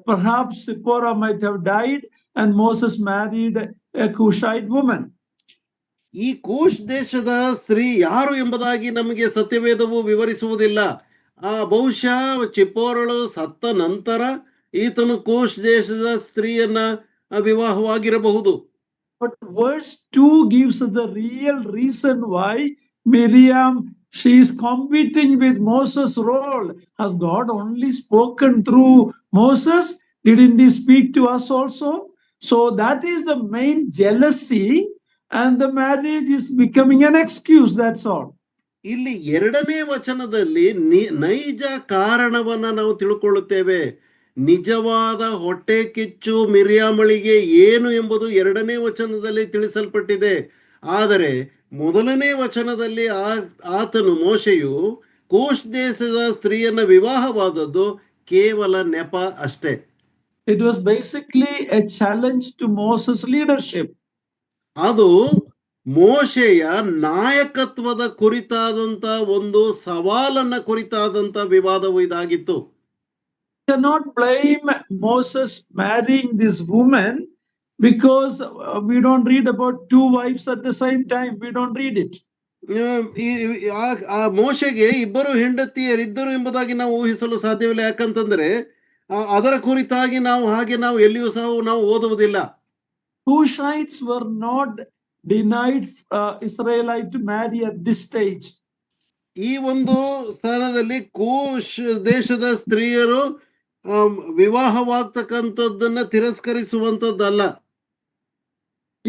Perhaps Zipporah might have died and Moses married a Cushite woman. ಈ ಕೂಶ್ ದೇಶದ ಸ್ತ್ರೀ ಯಾರು ಎಂಬುದಾಗಿ ನಮಗೆ ಸತ್ಯವೇದವು ವಿವರಿಸುವುದಿಲ್ಲ. ಬಹುಶಃ ಚಿಪ್ಪೋರಳು ಸತ್ತ ನಂತರ ಈತನು ಕೂಶ್ ದೇಶದ ಸ್ತ್ರೀಯನ್ನ ವಿವಾಹವಾಗಿರಬಹುದು. But verse 2 gives us the real reason why Miriam, she is competing with Moses' role. Has God only spoken through Moses? Didn't he speak to us also? So that is the main jealousy, and the marriage is becoming an excuse. That's all. ಇಲ್ಲಿ 2ನೇ ವಚನದಲ್ಲಿ ನೈಜ ಕಾರಣವನ್ನ ನಾವು ತಿಳ್ಕೊಳ್ಳುತ್ತೇವೆ. ನಿಜವಾದ ಹೊಟ್ಟೆ ಕಿಚ್ಚು ಮಿರ್ಯಾಮಳಿಗೆ ಏನು ಎಂಬುದು 2ನೇ ವಚನದಲ್ಲಿ ತಿಳಿಸಲ್ಪಟ್ಟಿದೆ. ಆದರೆ 1ನೇ ವಚನದಲ್ಲಿ ಆತನು ಮೋಶೆಯು ಕೂಶ್ ದೇಶದ ಸ್ತ್ರೀಯನ್ನ ವಿವಾಹವಾದದ್ದು ಕೇವಲ ನೆಪ ಅಷ್ಟೇ. It was basically a challenge to Moses' leadership. ಅದು ಮೋಶೆಯ ನಾಯಕತ್ವದ ಕುರಿತಾದಂತ ಒಂದು ಸವಾಲನ್ನ ಕುರಿತಾದಂತ ವಿವಾದವು ಇದಾಗಿತ್ತು. Cannot blame Moses marrying this woman because we don't read about 2 wives at the same time. We don't read it. ಮೋಶೆಗೆ 2 ಹೆಂಡತಿಯರಿದ್ದರು ಎಂಬುದಾಗಿ ನಾವು ಊಹಿಸಲು ಸಾಧ್ಯವಿಲ್ಲ. ಯಾಕಂತಂದ್ರೆ ಅದರ ಕುರಿತಾಗಿ ನಾವು ಎಲ್ಲಿಯೂ ಸಹ ನಾವು ಓದುವುದಿಲ್ಲ. Cushites were not denied Israelite to marry at this stage. ಈ ಒಂದು ಸ್ಥಾನದಲ್ಲಿ ಕೂಶ್ ದೇಶದ ಸ್ತ್ರೀಯರು ವಿವಾಹವಾಗ್ತಕ್ಕಂಥದ್ದನ್ನ ತಿರಸ್ಕರಿಸುವಂತದ್ದಲ್ಲ.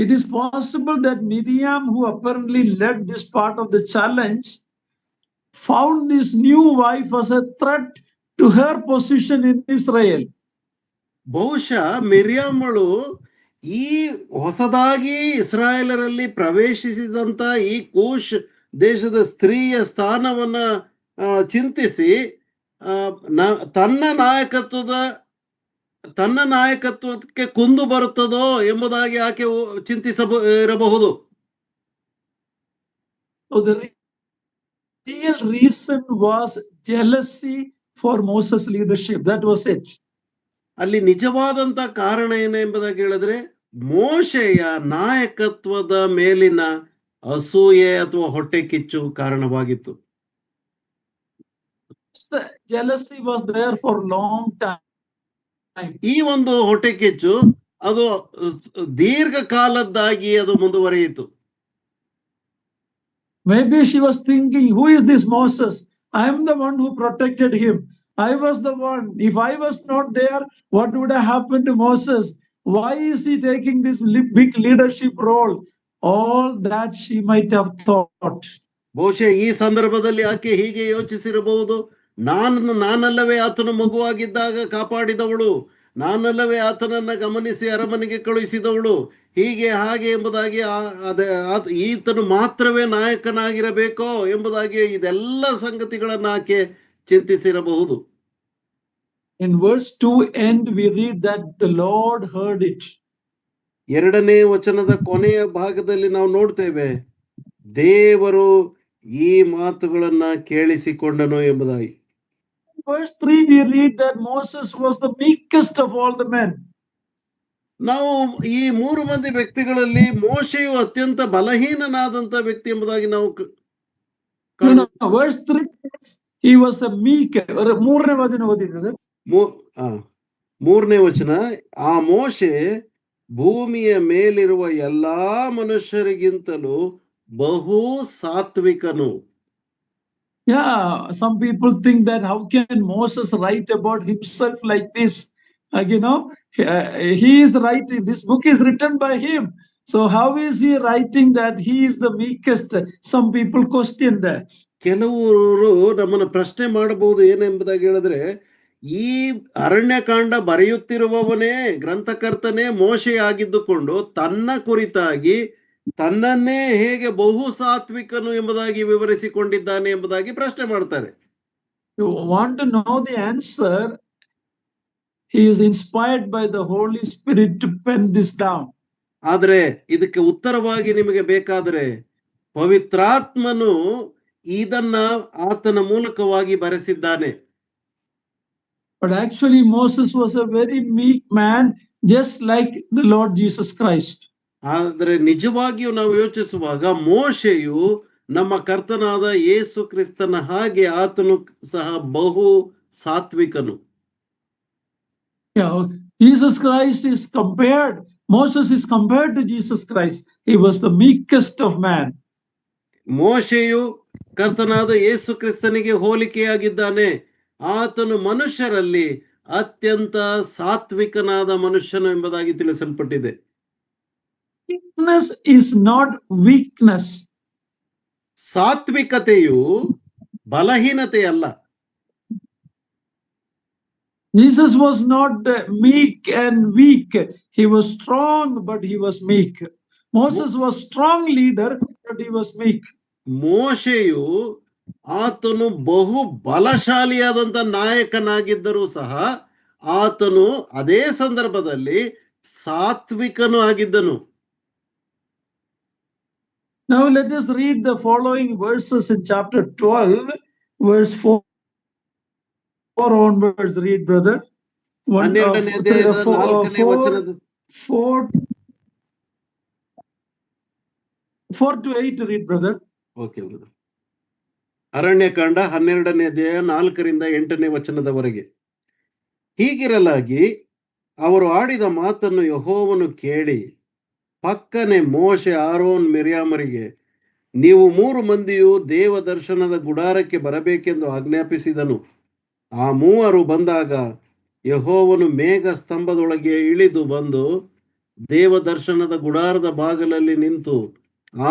It is possible that Miriam, who apparently led this part of the challenge, found this new wife as a threat to her position in Israel. ಬಹುಶಃ ಮಿರ್ಯಾಮಳು ಈ ಹೊಸದಾಗಿ ಇಸ್ರಾಯೇಲರಲ್ಲಿ ಪ್ರವೇಶಿಸಿದಂತ ಈ ಕೂಶ್ ದೇಶದ ಸ್ತ್ರೀಯ ಸ್ಥಾನವನ್ನ ಚಿಂತಿಸಿ ತನ್ನ ನಾಯಕತ್ವಕ್ಕೆ ಕುಂದು ಬರುತ್ತದೋ ಎಂಬುದಾಗಿ ಆಕೆ ಚಿಂತಿಸಬಹುದು. So the real reason was jealousy for Moses' leadership. That was it. ಅಲ್ಲಿ ನಿಜವಾದಂತ ಕಾರಣ ಏನು ಎಂಬುದಾಗಿ ಹೇಳಿದ್ರೆ ಮೋಶೆಯ ನಾಯಕತ್ವದ ಮೇಲಿನ ಅಸೂಯೆ ಅಥವಾ ಹೊಟ್ಟೆ ಕಿಚ್ಚು ಕಾರಣವಾಗಿತ್ತು. Jealousy was there for long time. ಈ ಒಂದು ಹೊಟ್ಟೆ ಕಿಚ್ಚು ಅದು ದೀರ್ಘಕಾಲದ್ದಾಗಿ ಅದು ಮುಂದುವರಿಯಿತು. Maybe she was thinking, who is this Moses? I am the one who protected him. I was the one. If I was not there, what would have happened to Moses? Why is he taking this big leadership role? All that she might have thought. ಬಹುಶಃ ಈ ಸಂದರ್ಭದಲ್ಲಿ ಆಕೆ ಹೀಗೆ ಯೋಚಿಸಿರಬಹುದು, ನಾನಲ್ಲವೇ ಆತನ ಮಗುವಾಗಿದ್ದಾಗ ಕಾಪಾಡಿದವಳು, ನಾನಲ್ಲವೇ ಆತನನ್ನ ಗಮನಿಸಿ ಅರಮನೆಗೆ ಕಳುಹಿಸಿದವಳು, ಹೀಗೆ ಹಾಗೆ ಎಂಬುದಾಗಿ ಈತನು ಮಾತ್ರವೇ ನಾಯಕನಾಗಿರಬೇಕೋ ಎಂಬುದಾಗಿ ಇದೆಲ್ಲ ಸಂಗತಿಗಳನ್ನ ಆಕೆ ಚಿಂತಿಸಿರಬಹುದು. In verse 2 end we read that the Lord heard it. 2ನೇ ವಚನದ ಕೊನೆಯ ಭಾಗದಲ್ಲಿ ನಾವು ನೋಡ್ತೇವೆ, ದೇವರು ಈ ಮಾತುಗಳನ್ನ ಕೇಳಿಸಿಕೊಂಡನು ಎಂಬುದಾಗಿ. Verse 3 we read that Moses was the meekest of all the men. ನಾವು ಈ 3 ಮಂದಿ ವ್ಯಕ್ತಿಗಳಲ್ಲಿ ಮೋಶೆಯು ಅತ್ಯಂತ ಬಲಹೀನನಾದಂತ ವ್ಯಕ್ತಿ ಎಂಬುದಾಗಿ ನಾವು verse 3 he was a meek. 3ನೇ ವಚನ ಓದಿದ್ರೆ 3ನೇ ವಚನ, ಆ ಮೋಶೆ ಭೂಮಿಯ ಮೇಲಿರುವ ಎಲ್ಲಾ ಮನುಷ್ಯರಿಗಿಂತಲೂ ಬಹು ಸಾತ್ವಿಕನು. Yeah, some people think that how can Moses write about himself like this? He is writing, this book is written by him. So how is he writing that he is the meekest? Some people question that. ಕೆಲವರು ನಮ್ಮನ್ನು ಪ್ರಶ್ನೆ ಮಾಡಬಹುದು ಏನೆಂಬುದಾಗಿ ಹೇಳಿದ್ರೆ, ಈ ಅರಣ್ಯಕಾಂಡ ಬರೆಯುತ್ತಿರುವವನೇ ಗ್ರಂಥಕರ್ತನೇ ಮೋಶೆ ಆಗಿದ್ದುಕೊಂಡು ತನ್ನ ಕುರಿತಾಗಿ ತನ್ನನ್ನೇ ಹೇಗೆ ಬಹು ಸಾತ್ವಿಕನು ಎಂಬುದಾಗಿ ವಿವರಿಸಿಕೊಂಡಿದ್ದಾನೆ ಎಂಬುದಾಗಿ ಪ್ರಶ್ನೆ ಮಾಡ್ತಾರೆ. You want to know the answer? He is inspired by the Holy Spirit to pen this down. ಆದರೆ ಇದಕ್ಕೆ ಉತ್ತರವಾಗಿ ನಿಮಗೆ ಬೇಕಾದರೆ ಪವಿತ್ರಾತ್ಮನು ಇದನ್ನ ಆತನ ಮೂಲಕವಾಗಿ ಬರೆಸಿದ್ದಾನೆ. But actually, Moses was a very meek man, just like the Lord Jesus Christ. ಆದರೆ ನಿಜವಾಗಿಯೂ ನಾವು ಯೋಚಿಸುವಾಗ ಮೋಶೆಯು ನಮ್ಮ ಕರ್ತನಾದ ಯೇಸು ಕ್ರಿಸ್ತನ ಹಾಗೆ ಆತನು ಸಹ ಬಹು ಸಾತ್ವಿಕನು. Yeah, Jesus Christ is compared, Moses is compared to Jesus Christ. He was the meekest of man. ಮೋಶೆಯು ಕರ್ತನಾದ ಯೇಸು ಕ್ರಿಸ್ತನಿಗೆ ಹೋಲಿಕೆಯಾಗಿದ್ದಾನೆ. ಆತನು ಮನುಷ್ಯರಲ್ಲಿ ಅತ್ಯಂತ ಸಾತ್ವಿಕನಾದ ಮನುಷ್ಯನು ಎಂಬುದಾಗಿ ತಿಳಿಸಲ್ಪಟ್ಟಿದೆ. Weakness is not weakness. ಸಾತ್ವಿಕತೆಯು ಬಲಹೀನತೆಯಲ್ಲ. Jesus was not meek and weak. He was strong, but he was meek. Moses was strong leader, but he was meek. ಮೋಶೆಯು ಆತನು ಬಹು ಬಲಶಾಲಿಯಾದಂತ ನಾಯಕನಾಗಿದ್ದರೂ ಸಹ ಆತನು ಅದೇ ಸಂದರ್ಭದಲ್ಲಿ ಸಾತ್ವಿಕನು ಆಗಿದ್ದನು. Now let us read the following verses in chapter 12, verse 4 onwards. Read, brother. 12ನೇ ಅಧ್ಯಾಯದ 4ನೇ ವಚನದ 4 to 8 read, brother. Okay brother. Aranyakanda 12ನೇ ಅಧ್ಯಾಯ 4ರಿಂದ 8ನೇ ವಚನದವರೆಗೆ. ಹೀಗಿರಲಾಗಿ ಅವರು ಆಡಿದ ಮಾತನ್ನು ಯೆಹೋವನು ಕೇಳಿ ಪಕ್ಕನೆ ಮೋಶೆ, ಆರೋನ್, ಮಿರ್ಯಾಮರಿಗೆ, ನೀವು 3 ಮಂದಿಯು ದೇವ ದರ್ಶನದ ಗುಡಾರಕ್ಕೆ ಬರಬೇಕೆಂದು ಆಜ್ಞಾಪಿಸಿದನು. ಆ 3 ಬಂದಾಗ ಯೆಹೋವನು ಮೇಘ ಸ್ತಂಭದೊಳಗೆ ಇಳಿದು ಬಂದು ದೇವ ದರ್ಶನದ ಗುಡಾರದ ಬಾಗಿಲಲ್ಲಿ ನಿಂತು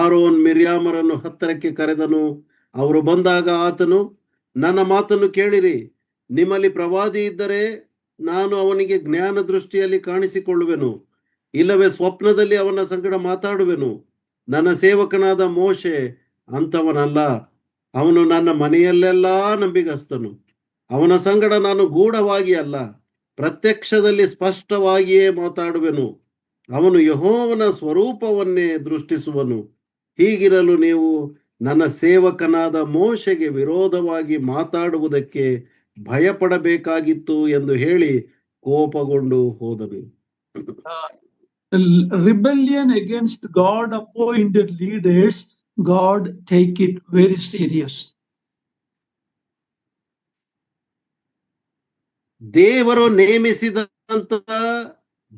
ಆರೋನ್, ಮಿರ್ಯಾಮರನ್ನು ಹತ್ತಿರಕ್ಕೆ ಕರೆದನು. ಅವರು ಬಂದಾಗ ಆತನು, ನನ್ನ ಮಾತನ್ನು ಕೇಳಿರಿ, ನಿಮ್ಮಲ್ಲಿ ಪ್ರವಾದಿ ಇದ್ದರೆ ನಾನು ಅವನಿಗೆ ಜ್ಞಾನ ದೃಷ್ಟಿಯಲ್ಲಿ ಕಾಣಿಸಿಕೊಳ್ಳುವೆನು, ಇಲ್ಲವೇ ಸ್ವಪ್ನದಲ್ಲಿ ಅವನ ಸಂಗಡ ಮಾತಾಡುವೆನು. ನನ್ನ ಸೇವಕನಾದ ಮೋಶೆ ಅಂಥವನಲ್ಲ, ಅವನು ನನ್ನ ಮನೆಯಲ್ಲೆಲ್ಲ ನಂಬಿಗಸ್ತನು. ಅವನ ಸಂಗಡ ನಾನು ಗೂಢವಾಗಿ ಅಲ್ಲ, ಪ್ರತ್ಯಕ್ಷದಲ್ಲಿ ಸ್ಪಷ್ಟವಾಗಿಯೇ ಮಾತಾಡುವೆನು. ಅವನು ಯೆಹೋವನ ಸ್ವರೂಪವನ್ನೇ ದೃಷ್ಟಿಸುವನು. ಹೀಗಿರಲು ನೀವು ನನ್ನ ಸೇವಕನಾದ ಮೋಶೆಗೆ ವಿರೋಧವಾಗಿ ಮಾತಾಡುವುದಕ್ಕೆ ಭಯಪಡಬೇಕಾಗಿತ್ತು ಎಂದು ಹೇಳಿ ಕೋಪಗೊಂಡು ಹೋದನು. Rebellion against God appointed leaders, God take it very serious. ದೇವರು ನೇಮಿಸಿದಂತ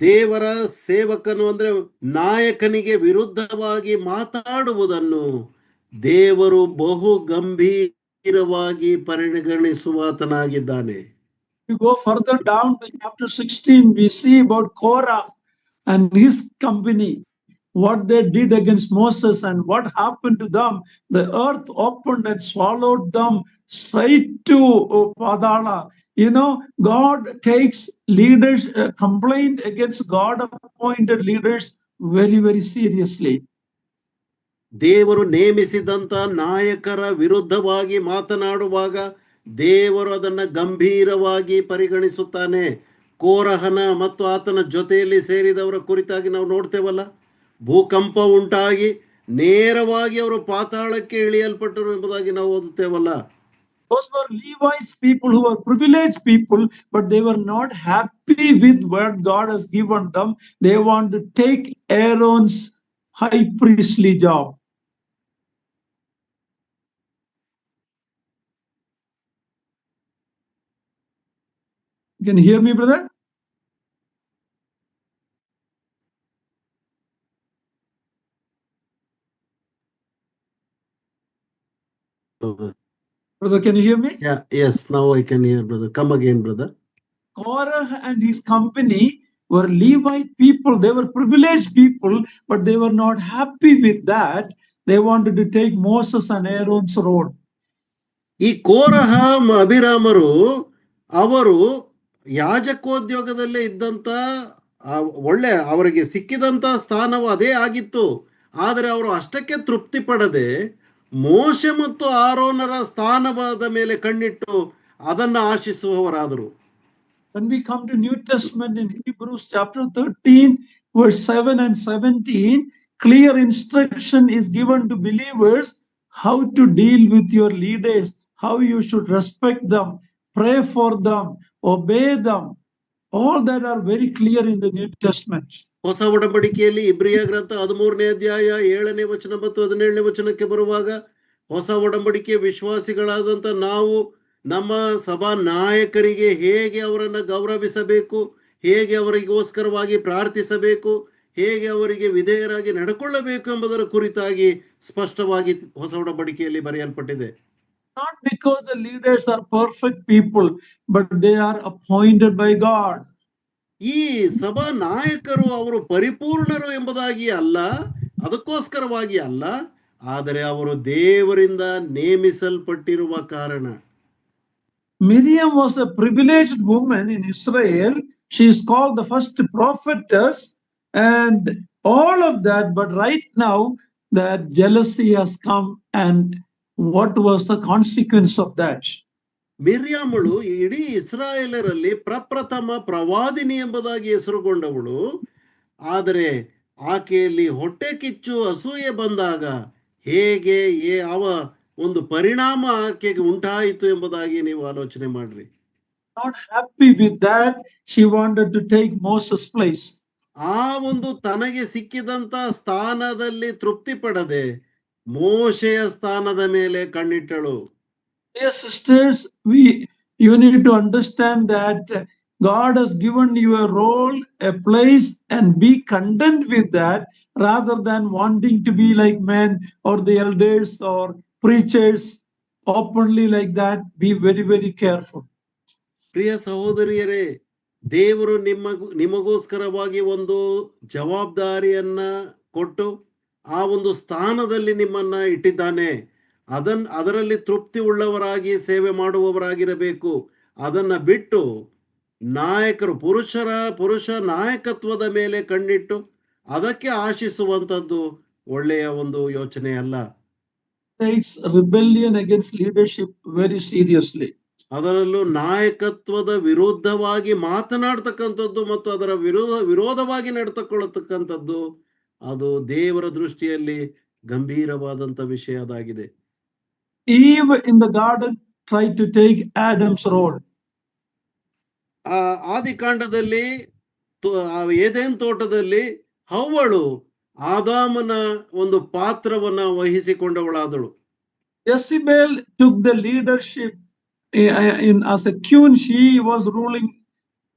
ದೇವರ ಸೇವಕನು ಅಂದ್ರೆ ನಾಯಕನಿಗೆ ವಿರುದ್ಧವಾಗಿ ಮಾತಾಡುವುದನ್ನು ದೇವರು ಬಹು ಗಂಭೀರವಾಗಿ ಪರಿಗಣಿಸುವಾತನಾಗಿದ್ದಾನೆ. You go further down to chapter 16, we see about Korah and his company, what they did against Moses and what happened to them. The earth opened and swallowed them straight to Padala. You know, God takes leaders, complaint against God appointed leaders very, very seriously. ದೇವರು ನೇಮಿಸಿದಂತ ನಾಯಕರ ವಿರುದ್ಧವಾಗಿ ಮಾತನಾಡುವಾಗ ದೇವರು ಅದನ್ನ ಗಂಭೀರವಾಗಿ ಪರಿಗಣಿಸುತ್ತಾನೆ. ಕೋರಹನ ಮತ್ತು ಆತನ ಜೊತೆಯಲ್ಲಿ ಸೇರಿದವರ ಕುರಿತಾಗಿ ನಾವು ನೋಡ್ತೇವಲ್ಲ, ಭೂಕಂಪ ಉಂಟಾಗಿ ನೇರವಾಗಿ ಅವರು ಪಾತಾಳಕ್ಕೆ ಇಳಿಯಲ್ಪಟ್ಟರು ಎಂಬುದಾಗಿ ನಾವು ಓದುತ್ತೇವಲ್ಲ. Those were Levites, people who were privileged people, but they were not happy with what God has given them. They want to take Aaron's high priestly job. Can you hear me, brother? Brother, can you hear me? Yeah, yes, now I can hear, brother. Come again, brother. Korah and his company were Levite people. They were privileged people, but they were not happy with that. They wanted to take Moses and Aaron's role. ಈ ಕೋರಹ ಅಭಿರಾಮರು ಅವರು ಯಾಜಕೋದ್ಯೋಗದಲ್ಲೇ ಇದ್ದಂತ ಒಳ್ಳೆ ಅವರಿಗೆ ಸಿಕ್ಕಿದಂತ ಸ್ಥಾನವು ಅದೇ ಆಗಿತ್ತು. ಆದರೆ ಅವರು ಅಷ್ಟಕ್ಕೆ ತೃಪ್ತಿ ಪಡದೆ ಮೋಶೆ ಮತ್ತು ಆರೋನರ ಸ್ಥಾನದ ಮೇಲೆ ಕಣ್ಣಿಟ್ಟು ಅದನ್ನ ಆಶಿಸುವವರಾದರು. When we come to New Testament in Hebrews chapter 13, verse 7 and 17, clear instruction is given to believers how to deal with your leaders, how you should respect them, pray for them, obey them. All that are very clear in the New Testament. ಹೊಸ ಒಡಂಬಡಿಕೆಯಲ್ಲಿ ಇಬ್ರಿಯ ಗ್ರಂಥ 13ನೇ ಅಧ್ಯಾಯ 7ನೇ ವಚನ ಮತ್ತು 17ನೇ ವಚನಕ್ಕೆ ಬರುವಾಗ, ಹೊಸ ಒಡಂಬಡಿಕೆ ವಿಶ್ವಾಸಿಗಳಾದಂಥ ನಾವು ನಮ್ಮ ಸಭಾ ನಾಯಕರಿಗೆ ಹೇಗೆ ಅವರನ್ನು ಗೌರವಿಸಬೇಕು, ಹೇಗೆ ಅವರಿಗೋಸ್ಕರವಾಗಿ ಪ್ರಾರ್ಥಿಸಬೇಕು, ಹೇಗೆ ಅವರಿಗೆ ವಿಧೇಯರಾಗಿ ನಡ್ಕೊಳ್ಳಬೇಕು ಎಂಬುದರ ಕುರಿತಾಗಿ ಸ್ಪಷ್ಟವಾಗಿ ಹೊಸ ಒಡಂಬಡಿಕೆಯಲ್ಲಿ ಬರೆಯಲ್ಪಟ್ಟಿದೆ. Not because the leaders are perfect people, but they are appointed by God. ಈ ಸಭಾ ನಾಯಕರು ಅವರು ಪರಿಪೂರ್ಣರು ಎಂಬುದಾಗಿ ಅಲ್ಲ, ಅದಕ್ಕೋಸ್ಕರವಾಗಿ ಅಲ್ಲ, ಆದರೆ ಅವರು ದೇವರಿಂದ ನೇಮಿಸಲ್ಪಟ್ಟಿರುವ ಕಾರಣ. Miriam was a privileged woman in Israel. She is called the first prophetess and all of that. But right now, that jealousy has come. And what was the consequence of that? ಮಿರ್ಯಾಮಳು ಇಡೀ ಇಸ್ರಾಯೇಲರಲ್ಲಿ ಪ್ರಪ್ರಥಮ ಪ್ರವಾದಿನಿ ಎಂಬುದಾಗಿ ಹೆಸರುಗೊಂಡವಳು. ಆದರೆ ಆಕೆಯಲ್ಲಿ ಹೊಟ್ಟೆ ಕಿಚ್ಚು ಅಸೂಯೆ ಬಂದಾಗ ಹೇಗೆ ಯಾವ ಒಂದು ಪರಿಣಾಮ ಆಕೆಗೆ ಉಂಟಾಯಿತು ಎಂಬುದಾಗಿ ನೀವು ಆಲೋಚನೆ ಮಾಡ್ರಿ. Not happy with that, she wanted to take Moses' place. ಆ ಒಂದು ತನಗೆ ಸಿಕ್ಕಿದಂತ ಸ್ಥಾನದಲ್ಲಿ ತೃಪ್ತಿ ಪಡದೆ ಮೋಶೆಯ ಸ್ಥಾನದ ಮೇಲೆ ಕಣ್ಣಿಟ್ಟಳು. Dear sisters, you need to understand that God has given you a role, a place, and be content with that rather than wanting to be like men or the elders or preachers openly like that. Be very, very careful. ಪ್ರಿಯ ಸಹೋದರಿಯರೇ, ದೇವರು ನಿಮಗೋಸ್ಕರವಾಗಿ ಒಂದು ಜವಾಬ್ದಾರಿಯನ್ನ ಕೊಟ್ಟು ಆ ಒಂದು ಸ್ಥಾನದಲ್ಲಿ ನಿಮ್ಮನ್ನ ಇಟ್ಟಿದ್ದಾನೆ. ಅದರಲ್ಲಿ ತೃಪ್ತಿ ಉಳ್ಳವರಾಗಿ ಸೇವೆ ಮಾಡುವವರಾಗಿರಬೇಕು. ಅದನ್ನ ಬಿಟ್ಟು ನಾಯಕರು ಪುರುಷ ನಾಯಕತ್ವದ ಮೇಲೆ ಕಣ್ಣಿಟ್ಟು ಅದಕ್ಕೆ ಆಶಿಸುವಂಥದ್ದು ಒಳ್ಳೆಯ ಒಂದು ಯೋಚನೆ ಅಲ್ಲ. Takes rebellion against leadership very seriously. ಅದರಲ್ಲೂ ನಾಯಕತ್ವದ ವಿರುದ್ಧವಾಗಿ ಮಾತನಾಡ್ತಕ್ಕಂಥದ್ದು ಮತ್ತು ಅದರ ವಿರೋಧವಾಗಿ ನಡೆದುಕೊಳ್ಳತಕ್ಕಂಥದ್ದು ಅದು ದೇವರ ದೃಷ್ಟಿಯಲ್ಲಿ ಗಂಭೀರವಾದಂಥ ವಿಷಯ ಅದಾಗಿದೆ. Eve in the garden tried to take Adam's role. ಆದಿಕಾಂಡದಲ್ಲಿ Eden ತೋಟದಲ್ಲಿ ಹವ್ವಳು ಆದಾಮನ ಒಂದು ಪಾತ್ರವನ್ನ ವಹಿಸಿಕೊಂಡವಳಾದಳು. Jezebel took the leadership as a queen. She was ruling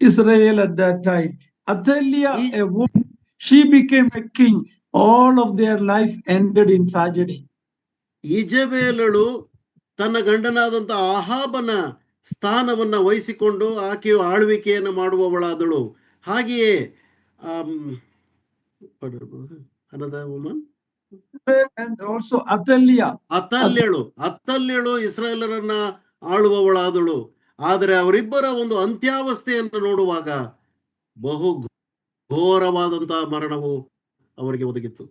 Israel at that time. Athaliah, a woman, she became a king. All of their life ended in tragedy. ಈಜಬೇಲಳು ತನ್ನ ಗಂಡನಾದಂಥ ಆಹಾಬನ ಸ್ಥಾನವನ್ನ ವಹಿಸಿಕೊಂಡು ಆಕೆಯು ಆಳ್ವಿಕೆಯನ್ನು ಮಾಡುವವಳಾದಳು. ಹಾಗೆಯೇ And also Athaliah. ಅತ್ತಲ್ಯಳು ಇಸ್ರಾಯೇಲರನ್ನ ಆಳುವವಳಾದಳು. ಆದರೆ ಅವರಿಬ್ಬರ ಒಂದು ಅಂತ್ಯಾವಸ್ಥೆಯನ್ನು ನೋಡುವಾಗ ಬಹು ಘೋರವಾದಂತಹ ಮರಣವು ಅವರಿಗೆ ಒದಗಿತ್ತು.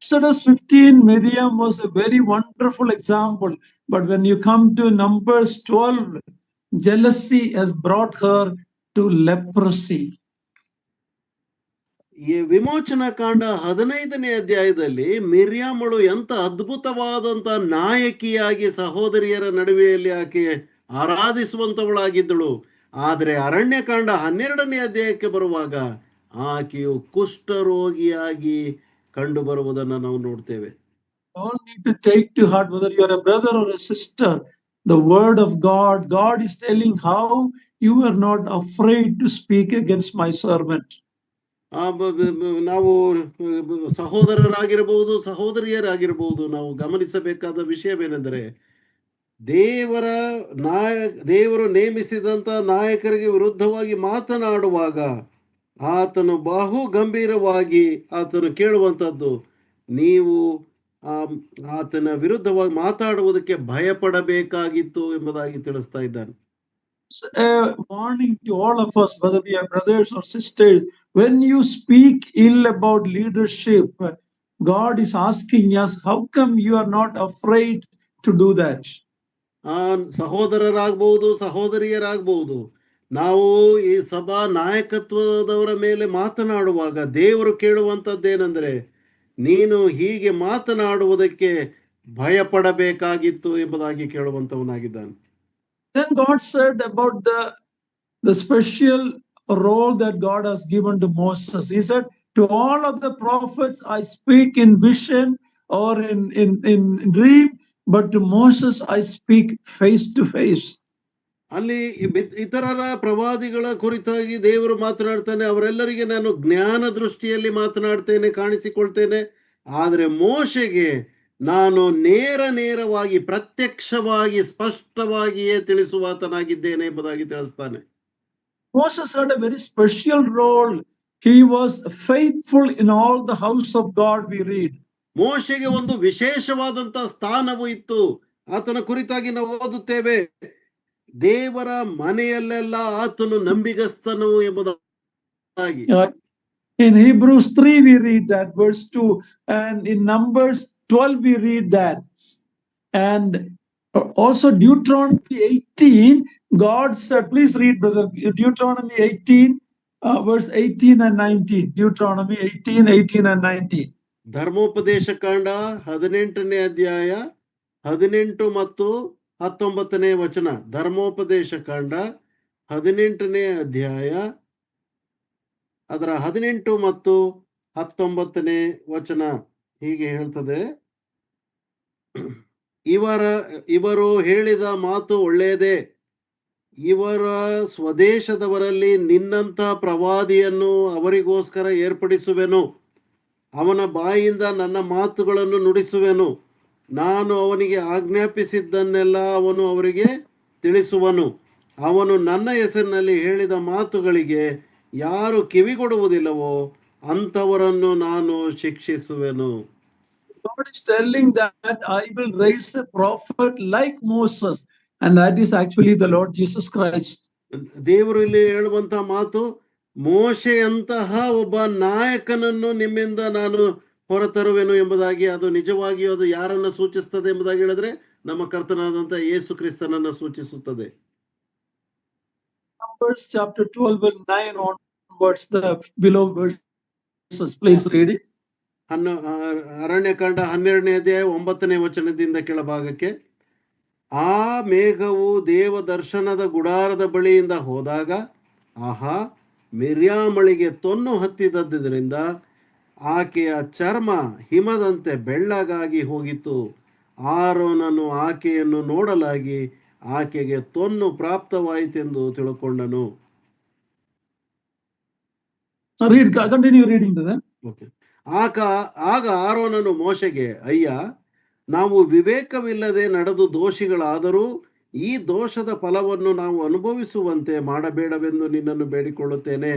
Exodus 15, Miriam was a very wonderful example. But when you come to Numbers 12, jealousy has brought her to leprosy. ಈ ವಿಮೋಚನಾ ಕಾಂಡ 15ನೇ ಅಧ್ಯಾಯದಲ್ಲಿ ಮಿರ್ಯಾಮಳು ಎಂತ ಅದ್ಭುತವಾದಂತ ನಾಯಕಿಯಾಗಿ ಸಹೋದರಿಯರ ನಡುವೆಯಲ್ಲಿ ಆಕೆ ಆರಾಧಿಸುವಂತವಳಾಗಿದ್ದಳು. ಆದರೆ ಅರಣ್ಯಕಾಂಡ 12ನೇ ಅಧ್ಯಾಯಕ್ಕೆ ಬರುವಾಗ ಆಕೆಯು ಕುಷ್ಠರೋಗಿಯಾಗಿ ಕಂಡು ಬರುವುದನ್ನು ನಾವು ನೋಡ್ತೇವೆ. All need to take to heart, whether you are a brother or a sister, the word of God. God is telling how you are not afraid to speak against my servant. ನಾವು ಸಹೋದರರಾಗಿರಬಹುದು, ಸಹೋದರಿಯರಾಗಿರಬಹುದು, ನಾವು ಗಮನಿಸಬೇಕಾದ ವಿಷಯವೇನೆಂದರೆ ದೇವರು ನೇಮಿಸಿದಂತ ನಾಯಕರಿಗೆ ವಿರುದ್ಧವಾಗಿ ಮಾತನಾಡುವಾಗ ಆತನು ಬಹು ಗಂಭೀರವಾಗಿ ಆತನು ಕೇಳುವಂಥದ್ದು, ನೀವು ಆತನ ವಿರುದ್ಧವಾಗಿ ಮಾತಾಡುವುದಕ್ಕೆ ಭಯಪಡಬೇಕಾಗಿತ್ತು ಎಂಬುದಾಗಿ ತಿಳಿಸ್ತಾ ಇದ್ದಾನೆ. A warning to all of us, whether we are brothers or sisters, when you speak ill about leadership, God is asking us, how come you are not afraid to do that? ಸಹೋದರರಾಗಬಹುದು, ಸಹೋದರಿಯರಾಗಬಹುದು. ನಾವು ಈ ಸಭಾ ನಾಯಕತ್ವದವರ ಮೇಲೆ ಮಾತನಾಡುವಾಗ ದೇವರು ಕೇಳುವಂಥದ್ದೇನೆಂದರೆ, ನೀನು ಹೀಗೆ ಮಾತನಾಡುವುದಕ್ಕೆ ಭಯಪಡಬೇಕಾಗಿತ್ತು ಎಂಬುದಾಗಿ ಕೇಳುವಂಥವನಾಗಿದ್ದಾನೆ. Then God said about the special role that God has given to Moses. He said, to all of the prophets, I speak in vision or in dream, but to Moses, I speak face to face. ಅಲ್ಲಿ ಇತರರ ಪ್ರವಾದಿಗಳ ಕುರಿತಾಗಿ ದೇವರು ಮಾತನಾಡ್ತಾನೆ, ಅವರೆಲ್ಲರಿಗೆ ನಾನು ಜ್ಞಾನ ದೃಷ್ಟಿಯಲ್ಲಿ ಮಾತನಾಡ್ತೇನೆ, ಕಾಣಿಸಿಕೊಳ್ತೇನೆ. ಆದರೆ ಮೋಶೆಗೆ ನಾನು ನೇರವಾಗಿ ಪ್ರತ್ಯಕ್ಷವಾಗಿ ಸ್ಪಷ್ಟವಾಗಿಯೇ ತಿಳಿಸುವಾತನಾಗಿದ್ದೇನೆ ಎಂಬುದಾಗಿ ತಿಳಿಸ್ತಾನೆ. Moses had a very special role. He was faithful in all the house of God, we read. ಮೋಶೆಗೆ ಒಂದು ವಿಶೇಷವಾದಂತಹ ಸ್ಥಾನವು ಇತ್ತು. ಆತನ ಕುರಿತಾಗಿ ನಾವು ಓದುತ್ತೇವೆ, ದೇವರ ಮನೆಯಲ್ಲೆಲ್ಲ ಆತನು ನಂಬಿಗಸ್ತನು ಎಂಬುದಾಗಿ. In Hebrews 3 we read that, verse 2, and in Numbers 12 we read that, and also Deuteronomy 18, God said, please read, brother, Deuteronomy 18 verse 18 and 19. Deuteronomy 18 and 19. ಧರ್ಮೋಪದೇಶ ಕಾಂಡ 18ನೇ ಅಧ್ಯಾಯ 18 ಮತ್ತು 19ನೇ ವಚನ. ಧರ್ಮೋಪದೇಶ ಕಾಂಡ 18ನೇ ಅಧ್ಯಾಯ ಅದರ 18 ಮತ್ತು 19ನೇ ವಚನ ಹೀಗೆ ಹೇಳ್ತದೆ, ಇವರು ಹೇಳಿದ ಮಾತು ಒಳ್ಳೆಯದೇ, ಇವರ ಸ್ವದೇಶದವರಲ್ಲಿ ನಿನ್ನಂಥ ಪ್ರವಾದಿಯನ್ನು ಅವರಿಗೋಸ್ಕರ ಏರ್ಪಡಿಸುವೆನು, ಅವನ ಬಾಯಿಂದ ನನ್ನ ಮಾತುಗಳನ್ನು ನುಡಿಸುವೆನು, ನಾನು ಅವನಿಗೆ ಆಜ್ಞಾಪಿಸಿದ್ದನ್ನೆಲ್ಲ ಅವನು ಅವರಿಗೆ ತಿಳಿಸುವನು, ಅವನು ನನ್ನ ಹೆಸರಿನಲ್ಲಿ ಹೇಳಿದ ಮಾತುಗಳಿಗೆ ಯಾರು ಕಿವಿಗೊಡುವುದಿಲ್ಲವೋ ಅಂಥವರನ್ನು ನಾನು ಶಿಕ್ಷಿಸುವೆನು. God is telling that I will raise a prophet like Moses, and that is actually the Lord Jesus Christ. ದೇವರು ಇಲ್ಲಿ ಹೇಳುವಂತ ಮಾತು, ಮೋಶೆಯಂತಹ ಒಬ್ಬ ನಾಯಕನನ್ನು ನಿಮ್ಮಿಂದ ನಾನು ಹೊರತರುವೆನು ಎಂಬುದಾಗಿ. ಅದು ನಿಜವಾಗಿಯೂ ಅದು ಯಾರನ್ನ ಸೂಚಿಸುತ್ತದೆ ಎಂಬುದಾಗಿ ಹೇಳಿದ್ರೆ ನಮ್ಮ ಕರ್ತನಾದಂತಹ ಯೇಸು ಕ್ರಿಸ್ತನನ್ನು ಸೂಚಿಸುತ್ತದೆ. Numbers chapter 12 and 9 onwards, the below verses, please read it. Aranya Kanda 12ನೇ ಅಧ್ಯಾಯ 9ನೇ ವಚನದಿಂದ ಕೆಳಭಾಗಕ್ಕೆ, ಆ ಮೇಘವು ದೇವ ದರ್ಶನದ ಗುಡಾರದ ಬಳಿಯಿಂದ ಹೋದಾಗ, ಆಹಾ, ಮಿರ್ಯಾಮಳಿಗೆ ತೊನ್ನು ಹತ್ತಿದ್ದರಿಂದ ಆಕೆಯ ಚರ್ಮ ಹಿಮದಂತೆ ಬೆಳ್ಳಗಾಗಿ ಹೋಗಿತ್ತು. ಆರೋನನು ಆಕೆಯನ್ನು ನೋಡಲಾಗಿ ಆಕೆಗೆ ತೊನ್ನು ಪ್ರಾಪ್ತವಾಯಿತೆಂದು ತಿಳ್ಕೊಂಡನು. Continue reading to them. Okay. ಆಗ ಆರೋನನು ಮೋಶೆಗೆ, ಅಯ್ಯ, ನಾವು ವಿವೇಕವಿಲ್ಲದೆ ನಡೆದು ದೋಷಿಗಳಾದರೂ ಈ ದೋಷದ ಫಲವನ್ನು ನಾವು ಅನುಭವಿಸುವಂತೆ ಮಾಡಬೇಡವೆಂದು ನಿನ್ನನ್ನು ಬೇಡಿಕೊಳ್ಳುತ್ತೇನೆ.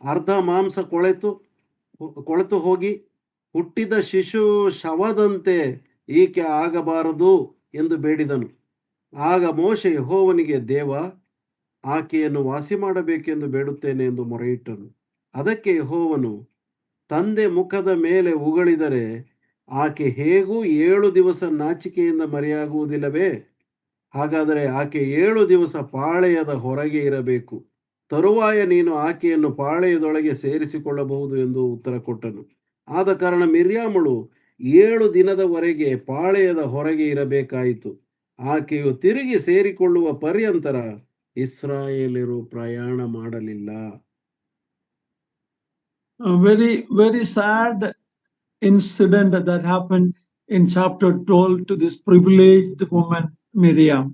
ಅರ್ಧ ಮಾಂಸ ಕೊಳೆತು ಹೋಗಿ ಹುಟ್ಟಿದ ಶಿಶು ಶವದಂತೆ ಈಕೆ ಆಗಬಾರದು ಎಂದು ಬೇಡಿದನು. ಆಗ ಮೋಶೆ ಯೆಹೋವನಿಗೆ, ದೇವ, ಆಕೆಯನ್ನು ವಾಸಿ ಮಾಡಬೇಕೆಂದು ಬೇಡುತ್ತೇನೆ ಎಂದು ಮೊರೆಯಿಟ್ಟನು. ಅದಕ್ಕೆ ಯೆಹೋವನು, ತಂದೆ ಮುಖದ ಮೇಲೆ ಉಗಳಿದರೆ ಆಕೆ ಹೇಗೂ 7 ದಿವಸ ನಾಚಿಕೆಯಿಂದ ಮರೆಯಾಗುವುದಿಲ್ಲವೇ? ಹಾಗಾದರೆ ಆಕೆ 7 ದಿವಸ ಪಾಳೆಯದ ಹೊರಗೆ ಇರಬೇಕು. ತರುವಾಯ ನೀನು ಆಕೆಯನ್ನು ಪಾಳೆಯದೊಳಗೆ ಸೇರಿಸಿಕೊಳ್ಳಬಹುದು ಎಂದು ಉತ್ತರ ಕೊಟ್ಟನು. ಆದ ಕಾರಣ ಮಿರ್ಯಾಮಳು 7 ದಿನದವರೆಗೆ ಪಾಳೆಯದ ಹೊರಗೆ ಇರಬೇಕಾಯಿತು. ಆಕೆಯು ತಿರುಗಿ ಸೇರಿಕೊಳ್ಳುವ ಪರ್ಯಂತರ ಇಸ್ರಾಯೇಲರು ಪ್ರಯಾಣ ಮಾಡಲಿಲ್ಲ. A very, very sad incident that happened in chapter 12 to this privileged woman, Miriam.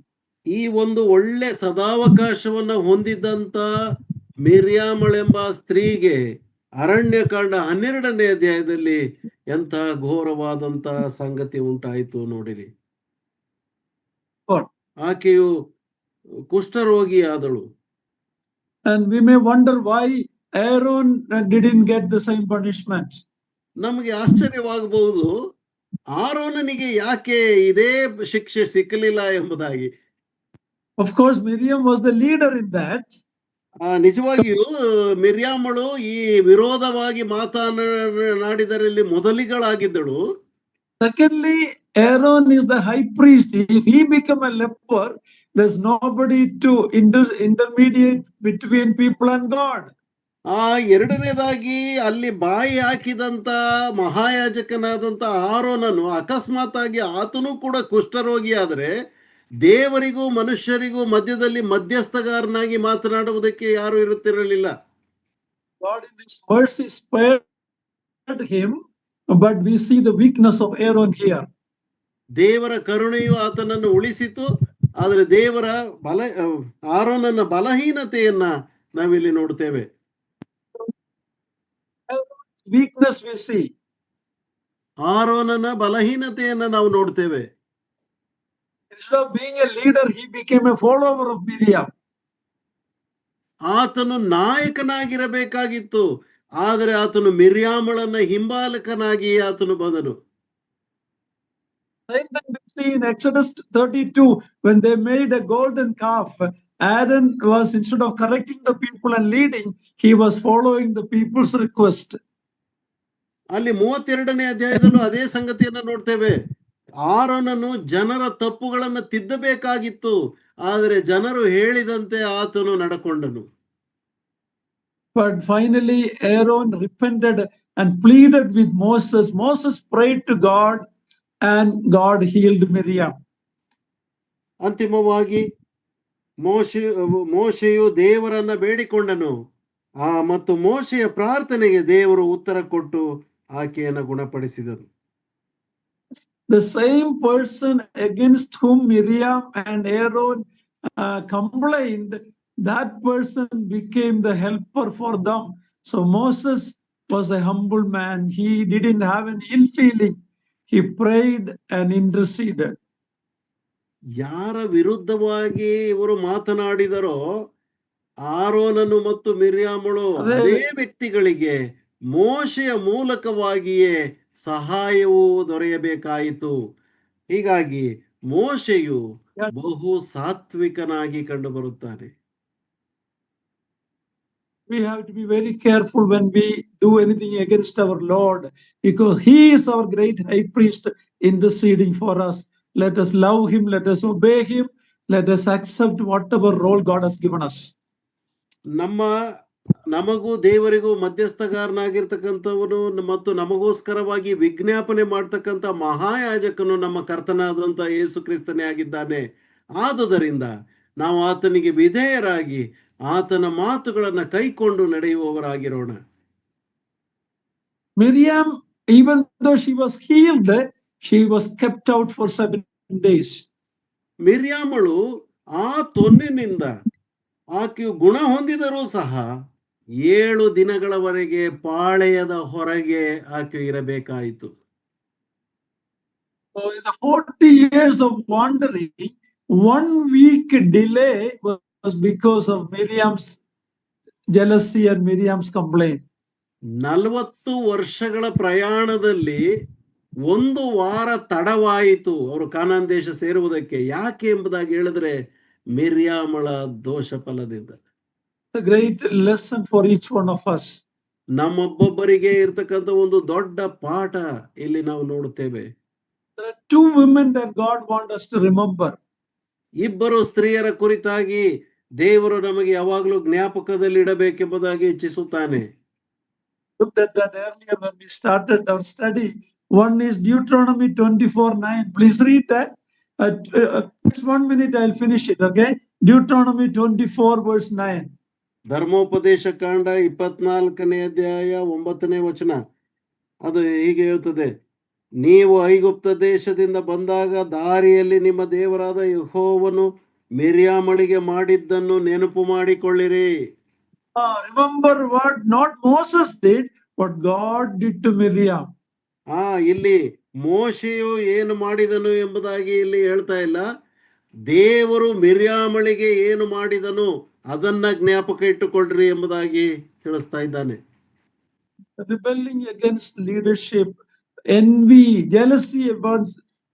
ಈ ಒಂದು ಒಳ್ಳೆ ಸದಾವಕಾಶವನ್ನ ಹೊಂದಿದ್ದಂತ ಮಿರ್ಯಾಮಳೆಂಬ ಸ್ತ್ರೀಗೆ ಅರಣ್ಯಕಾಂಡ 12ನೇ ಅಧ್ಯಾಯದಲ್ಲಿ ಎಂಥ ಘೋರವಾದಂತ ಸಂಗತಿ ಉಂಟಾಯಿತು ನೋಡಿರಿ. ಆಕೆಯು ಕುಷ್ಠರೋಗಿಯಾದಳು. And we may wonder why Aaron didn't get the same punishment. ನಮಗೆ ಆಶ್ಚರ್ಯವಾಗಬಹುದು, ಆರೋನನಿಗೆ ಯಾಕೆ ಇದೇ ಶಿಕ್ಷೆ ಸಿಕ್ಕಲಿಲ್ಲ ಎಂಬುದಾಗಿ. Of course, Miriam was the leader in that. ನಿಜವಾಗಿಯೂ ಮಿರ್ಯಾಮಳು ಈ ವಿರೋಧವಾಗಿ ಮಾತನಾಡಿದರಲ್ಲಿ ಮೊದಲಿಗಳಾಗಿದ್ದಳು. Secondly, Aaron is the high priest. If he become a leper, there's nobody to intermediate between people and God. ಆ ಎರಡನೇದಾಗಿ ಅಲ್ಲಿ ಬಾಯಿ ಹಾಕಿದಂತ ಮಹಾಯಾಜಕನಾದಂತ ಆರೋನನು ಅಕಸ್ಮಾತ್ ಆಗಿ ಆತನು ಕೂಡ ಕುಷ್ಠರೋಗಿ ಆದ್ರೆ ದೇವರಿಗೂ ಮನುಷ್ಯರಿಗೂ ಮಧ್ಯದಲ್ಲಿ ಮಧ್ಯಸ್ಥಗಾರನಾಗಿ ಮಾತನಾಡುವುದಕ್ಕೆ ಯಾರು ಇರುತ್ತಿರಲಿಲ್ಲ. God in His mercy spared him, but we see the weakness of Aaron here. ದೇವರ ಕರುಣೆಯು ಆತನನ್ನು ಉಳಿಸಿತು, ಆದರೆ ದೇವರ ಆರೋನನ ಬಲಹೀನತೆಯನ್ನ ನಾವಿಲ್ಲಿ ನೋಡ್ತೇವೆ. Weakness we see. ಆರೋನನ ಬಲಹೀನತೆಯನ್ನ ನಾವು ನೋಡ್ತೇವೆ. Instead of being a leader, he became a follower of Miriam. ಆತನು ನಾಯಕನಾಗಿರಬೇಕಾಗಿತ್ತು, ಆದರೆ ಆತನು ಮಿರ್ಯಾಮಳನ್ನ ಹಿಂಬಾಲಕನಾಗಿ ಆತನು ಬಂದನು. Then we see in Exodus 32, when they made a golden calf, Aaron was, instead of correcting the people and leading, he was following the people's request. ಅಲ್ಲಿ 32ನೇ ಅಧ್ಯಾಯದಲ್ಲೂ ಅದೇ ಸಂಗತಿಯನ್ನ ನೋಡ್ತೇವೆ. ಆರೋನನು ಜನರ ತಪ್ಪುಗಳನ್ನು ತಿದ್ದಬೇಕಾಗಿತ್ತು, ಆದರೆ ಜನರು ಹೇಳಿದಂತೆ ಆತನು ನಡ್ಕೊಂಡನು. But finally, Aaron repented and pleaded with Moses. Moses prayed to God, and God healed Miriam. ಅಂತಿಮವಾಗಿ ಮೋಶೆಯು ದೇವರನ್ನ ಬೇಡಿಕೊಂಡನು, ಮತ್ತು ಮೋಶೆಯ ಪ್ರಾರ್ಥನೆಗೆ ದೇವರು ಉತ್ತರ ಕೊಟ್ಟು ಆಕೆಯನ್ನು ಗುಣಪಡಿಸಿದನು. The same person against whom Miriam and Aaron complained, that person became the helper for them. So Moses was a humble man. He didn't have an ill feeling. He prayed and interceded. ಯಾರ ವಿರುದ್ಧವಾಗಿ ಇವರು ಮಾತನಾಡಿದರೋ ಆರೋನನು ಮತ್ತು ಮಿರ್ಯಾಮಳು ಅದೇ ವ್ಯಕ್ತಿಗಳಿಗೆ ಮೋಶೆಯ ಮೂಲಕವಾಗಿಯೇ ಸಹಾಯವೂ ದೊರೆಯಬೇಕಾಯಿತು. ಹೀಗಾಗಿ ಮೋಶೆಯು ಬಹು ಸಾತ್ವಿಕನಾಗಿ ಕಂಡು ಬರುತ್ತಾನೆ. We have to be very careful when we do anything against our Lord, because He is our great high priest interceding for us. Let us love Him, let us obey Him, let us accept whatever role God has given us. ನಮಗೂ ದೇವರಿಗೂ ಮಧ್ಯಸ್ಥಗಾರನಾಗಿರ್ತಕ್ಕಂಥವನು ಮತ್ತು ನಮಗೋಸ್ಕರವಾಗಿ ವಿಜ್ಞಾಪನೆ ಮಾಡ್ತಕ್ಕಂಥ ಮಹಾಯಾಜಕನು ನಮ್ಮ ಕರ್ತನಾದಂಥ ಯೇಸು ಕ್ರಿಸ್ತನೇ ಆಗಿದ್ದಾನೆ. ಆದುದರಿಂದ ನಾವು ಆತನಿಗೆ ವಿಧೇಯರಾಗಿ ಆತನ ಮಾತುಗಳನ್ನು ಕೈಕೊಂಡು ನಡೆಯುವವರಾಗಿರೋಣ. Miriam, even though she was healed, she was kept out for 7 days. ಮಿರ್ಯಾಮಳು ಆ ತೊನ್ನಿನಿಂದ ಆಕೆಯು ಗುಣ ಹೊಂದಿದರೂ ಸಹ 7 ದಿನಗಳವರೆಗೆ ಪಾಳೆಯದ ಹೊರಗೆ ಆಕೆ ಇರಬೇಕಾಯಿತು. So in the 40 years of wandering, 1 week delay was because of Miriam's jealousy and Miriam's complaint. 40 ವರ್ಷಗಳ ಪ್ರಯಾಣದಲ್ಲಿ 1 ವಾರ ತಡವಾಯಿತು ಅವರು ಕಾನಾನ್ ದೇಶ ಸೇರುವುದಕ್ಕೆ. ಯಾಕೆ ಎಂಬುದಾಗಿ ಹೇಳಿದ್ರೆ ಮಿರ್ಯಾಮಳ ದೋಷ ಫಲದಿಂದ. A great lesson for each one of us. ನಮ್ಮೊಬ್ಬೊಬ್ಬರಿಗೆ ಇರತಕ್ಕಂತ ಒಂದು ದೊಡ್ಡ ಪಾಠ ಇಲ್ಲಿ ನಾವು ನೋಡುತ್ತೇವೆ. There are 2 women that God wants us to remember. ಇಬ್ಬರು ಸ್ತ್ರೀಯರ ಕುರಿತಾಗಿ ದೇವರು ನಮಗೆ ಯಾವಾಗಲೂ ಜ್ಞಾಪಕದಲ್ಲಿ ಇಡಬೇಕೆಂಬುದಾಗಿ ಇಚ್ಛಿಸುತ್ತಾನೆ. Looked at that earlier when we started our study. One is Deuteronomy 24:9. Please read that. It's 1 minute, I'll finish it, okay? Deuteronomy 24 verse 9. ಧರ್ಮೋಪದೇಶ ಕಾಂಡ 24ನೇ ಅಧ್ಯಾಯ 9ನೇ ವಚನ. ಅದು ಹೀಗೆ ಹೇಳ್ತದೆ, ನೀವು ಐಗುಪ್ತ ದೇಶದಿಂದ ಬಂದಾಗ ದಾರಿಯಲ್ಲಿ ನಿಮ್ಮ ದೇವರಾದ ಯೆಹೋವನು ಮಿರ್ಯಾಮಳಿಗೆ ಮಾಡಿದ್ದನ್ನು ನೆನಪು ಮಾಡಿಕೊಳ್ಳಿರಿ. Remember what not Moses did, what God did to Miriam. ಇಲ್ಲಿ ಮೋಶೆಯು ಏನು ಮಾಡಿದನು ಎಂಬುದಾಗಿ ಇಲ್ಲಿ ಹೇಳ್ತಾ ಇಲ್ಲ, ದೇವರು ಮಿರ್ಯಾಮಳಿಗೆ ಏನು ಮಾಡಿದನು ಅದನ್ನ ಜ್ಞಾಪಕ ಇಟ್ಟುಕೊಳ್ಳ್ರಿ ಎಂಬುದಾಗಿ ತಿಳಿಸ್ತಾ ಇದ್ದಾನೆ. Rebelling against leadership, envy, jealousy about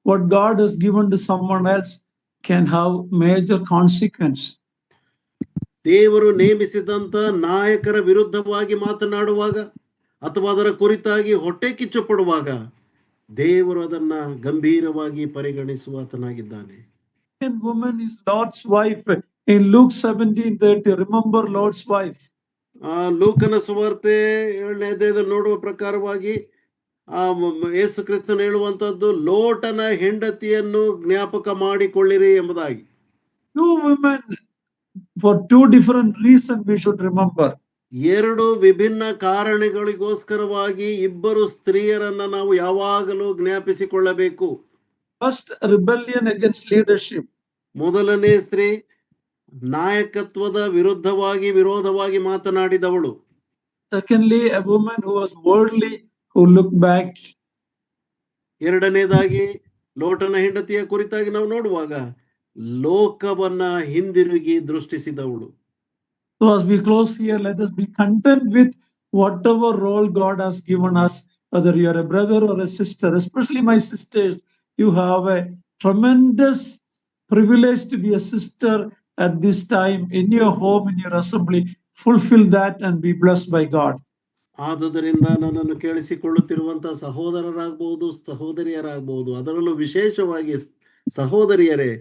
what God has given to someone else can have major consequence. ದೇವರು ನೇಮಿಸಿದಂತ ನಾಯಕರ ವಿರುದ್ಧವಾಗಿ ಮಾತನಾಡುವಾಗ ಅಥವಾ ಅದರ ಕುರಿತಾಗಿ ಹೊಟ್ಟೆ ಕಿಚ್ಚು ಪಡುವಾಗ ದೇವರು ಅದನ್ನ ಗಂಭೀರವಾಗಿ ಪರಿಗಣಿಸುವಾತನಾಗಿದ್ದಾನೆ. And woman is Lord's wife. In Luke 17:30, remember Lord's wife. ಲೂಕನ ಸುವಾರ್ತೆ 7ನೇ ಅಧ್ಯಾಯದಲ್ಲಿ ನೋಡುವ ಪ್ರಕಾರವಾಗಿ ಯೇಸು ಕ್ರಿಸ್ತನು ಹೇಳುವಂತದ್ದು ಲೋಟನ ಹೆಂಡತಿಯನ್ನು ಜ್ಞಾಪಕ ಮಾಡಿಕೊಳ್ಳಿರಿ ಎಂಬುದಾಗಿ. Two women, for two different reasons we should remember. ಎರಡು ವಿಭಿನ್ನ ಕಾರಣಗಳಿಗೋಸ್ಕರವಾಗಿ ಇಬ್ಬರು ಸ್ತ್ರೀಯರನ್ನ ನಾವು ಯಾವಾಗಲೂ ಜ್ಞಾಪಿಸಿಕೊಳ್ಳಬೇಕು. First, rebellion against leadership. ಮೊದಲನೇ ಸ್ತ್ರೀ ನಾಯಕತ್ವದ ವಿರೋಧವಾಗಿ ಮಾತನಾಡಿದವಳು. Secondly, a woman who was worldly, who looked back. ಎರಡನೇದಾಗಿ ಲೋಟನ ಹೆಂಡತಿಯ ಕುರಿತಾಗಿ ನಾವು ನೋಡುವಾಗ ಲೋಕವನ್ನ ಹಿಂದಿರುಗಿ ದೃಷ್ಟಿಸಿದವಳು. So as we close here, let us be content with whatever role God has given us, whether you are a brother or a sister, especially my sisters. You have a tremendous privilege to be a sister at this time in your home, in your assembly. Fulfill that and be blessed by God. ಆದುದರಿಂದ ನನ್ನನ್ನು ಕೇಳಿಸಿಕೊಳ್ಳುತ್ತಿರುವಂತಹ ಸಹೋದರರಾಗಬಹುದು, ಸಹೋದರಿಯರಾಗಬಹುದು, ಅದರಲ್ಲೂ ವಿಶೇಷವಾಗಿ ಸಹೋದರಿಯರೇ,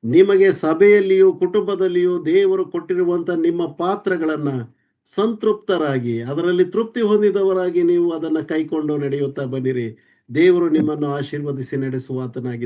ನಿಮಗೆ ಸಭೆಯಲ್ಲಿಯೂ ಕುಟುಂಬದಲ್ಲಿಯೂ ದೇವರು ಕೊಟ್ಟಿರುವಂತ ನಿಮ್ಮ ಪಾತ್ರಗಳನ್ನ ಸಂತೃಪ್ತರಾಗಿ ಅದರಲ್ಲಿ ತೃಪ್ತಿ ಹೊಂದಿದವರಾಗಿ ನೀವು ಅದನ್ನ ಕೈಕೊಂಡು ನಡೆಯುತ್ತಾ ಬನ್ನಿರಿ. ದೇವರು ನಿಮ್ಮನ್ನು ಆಶೀರ್ವದಿಸಿ ನಡೆಸುವಾತನಾಗಿದ್ದಾನೆ.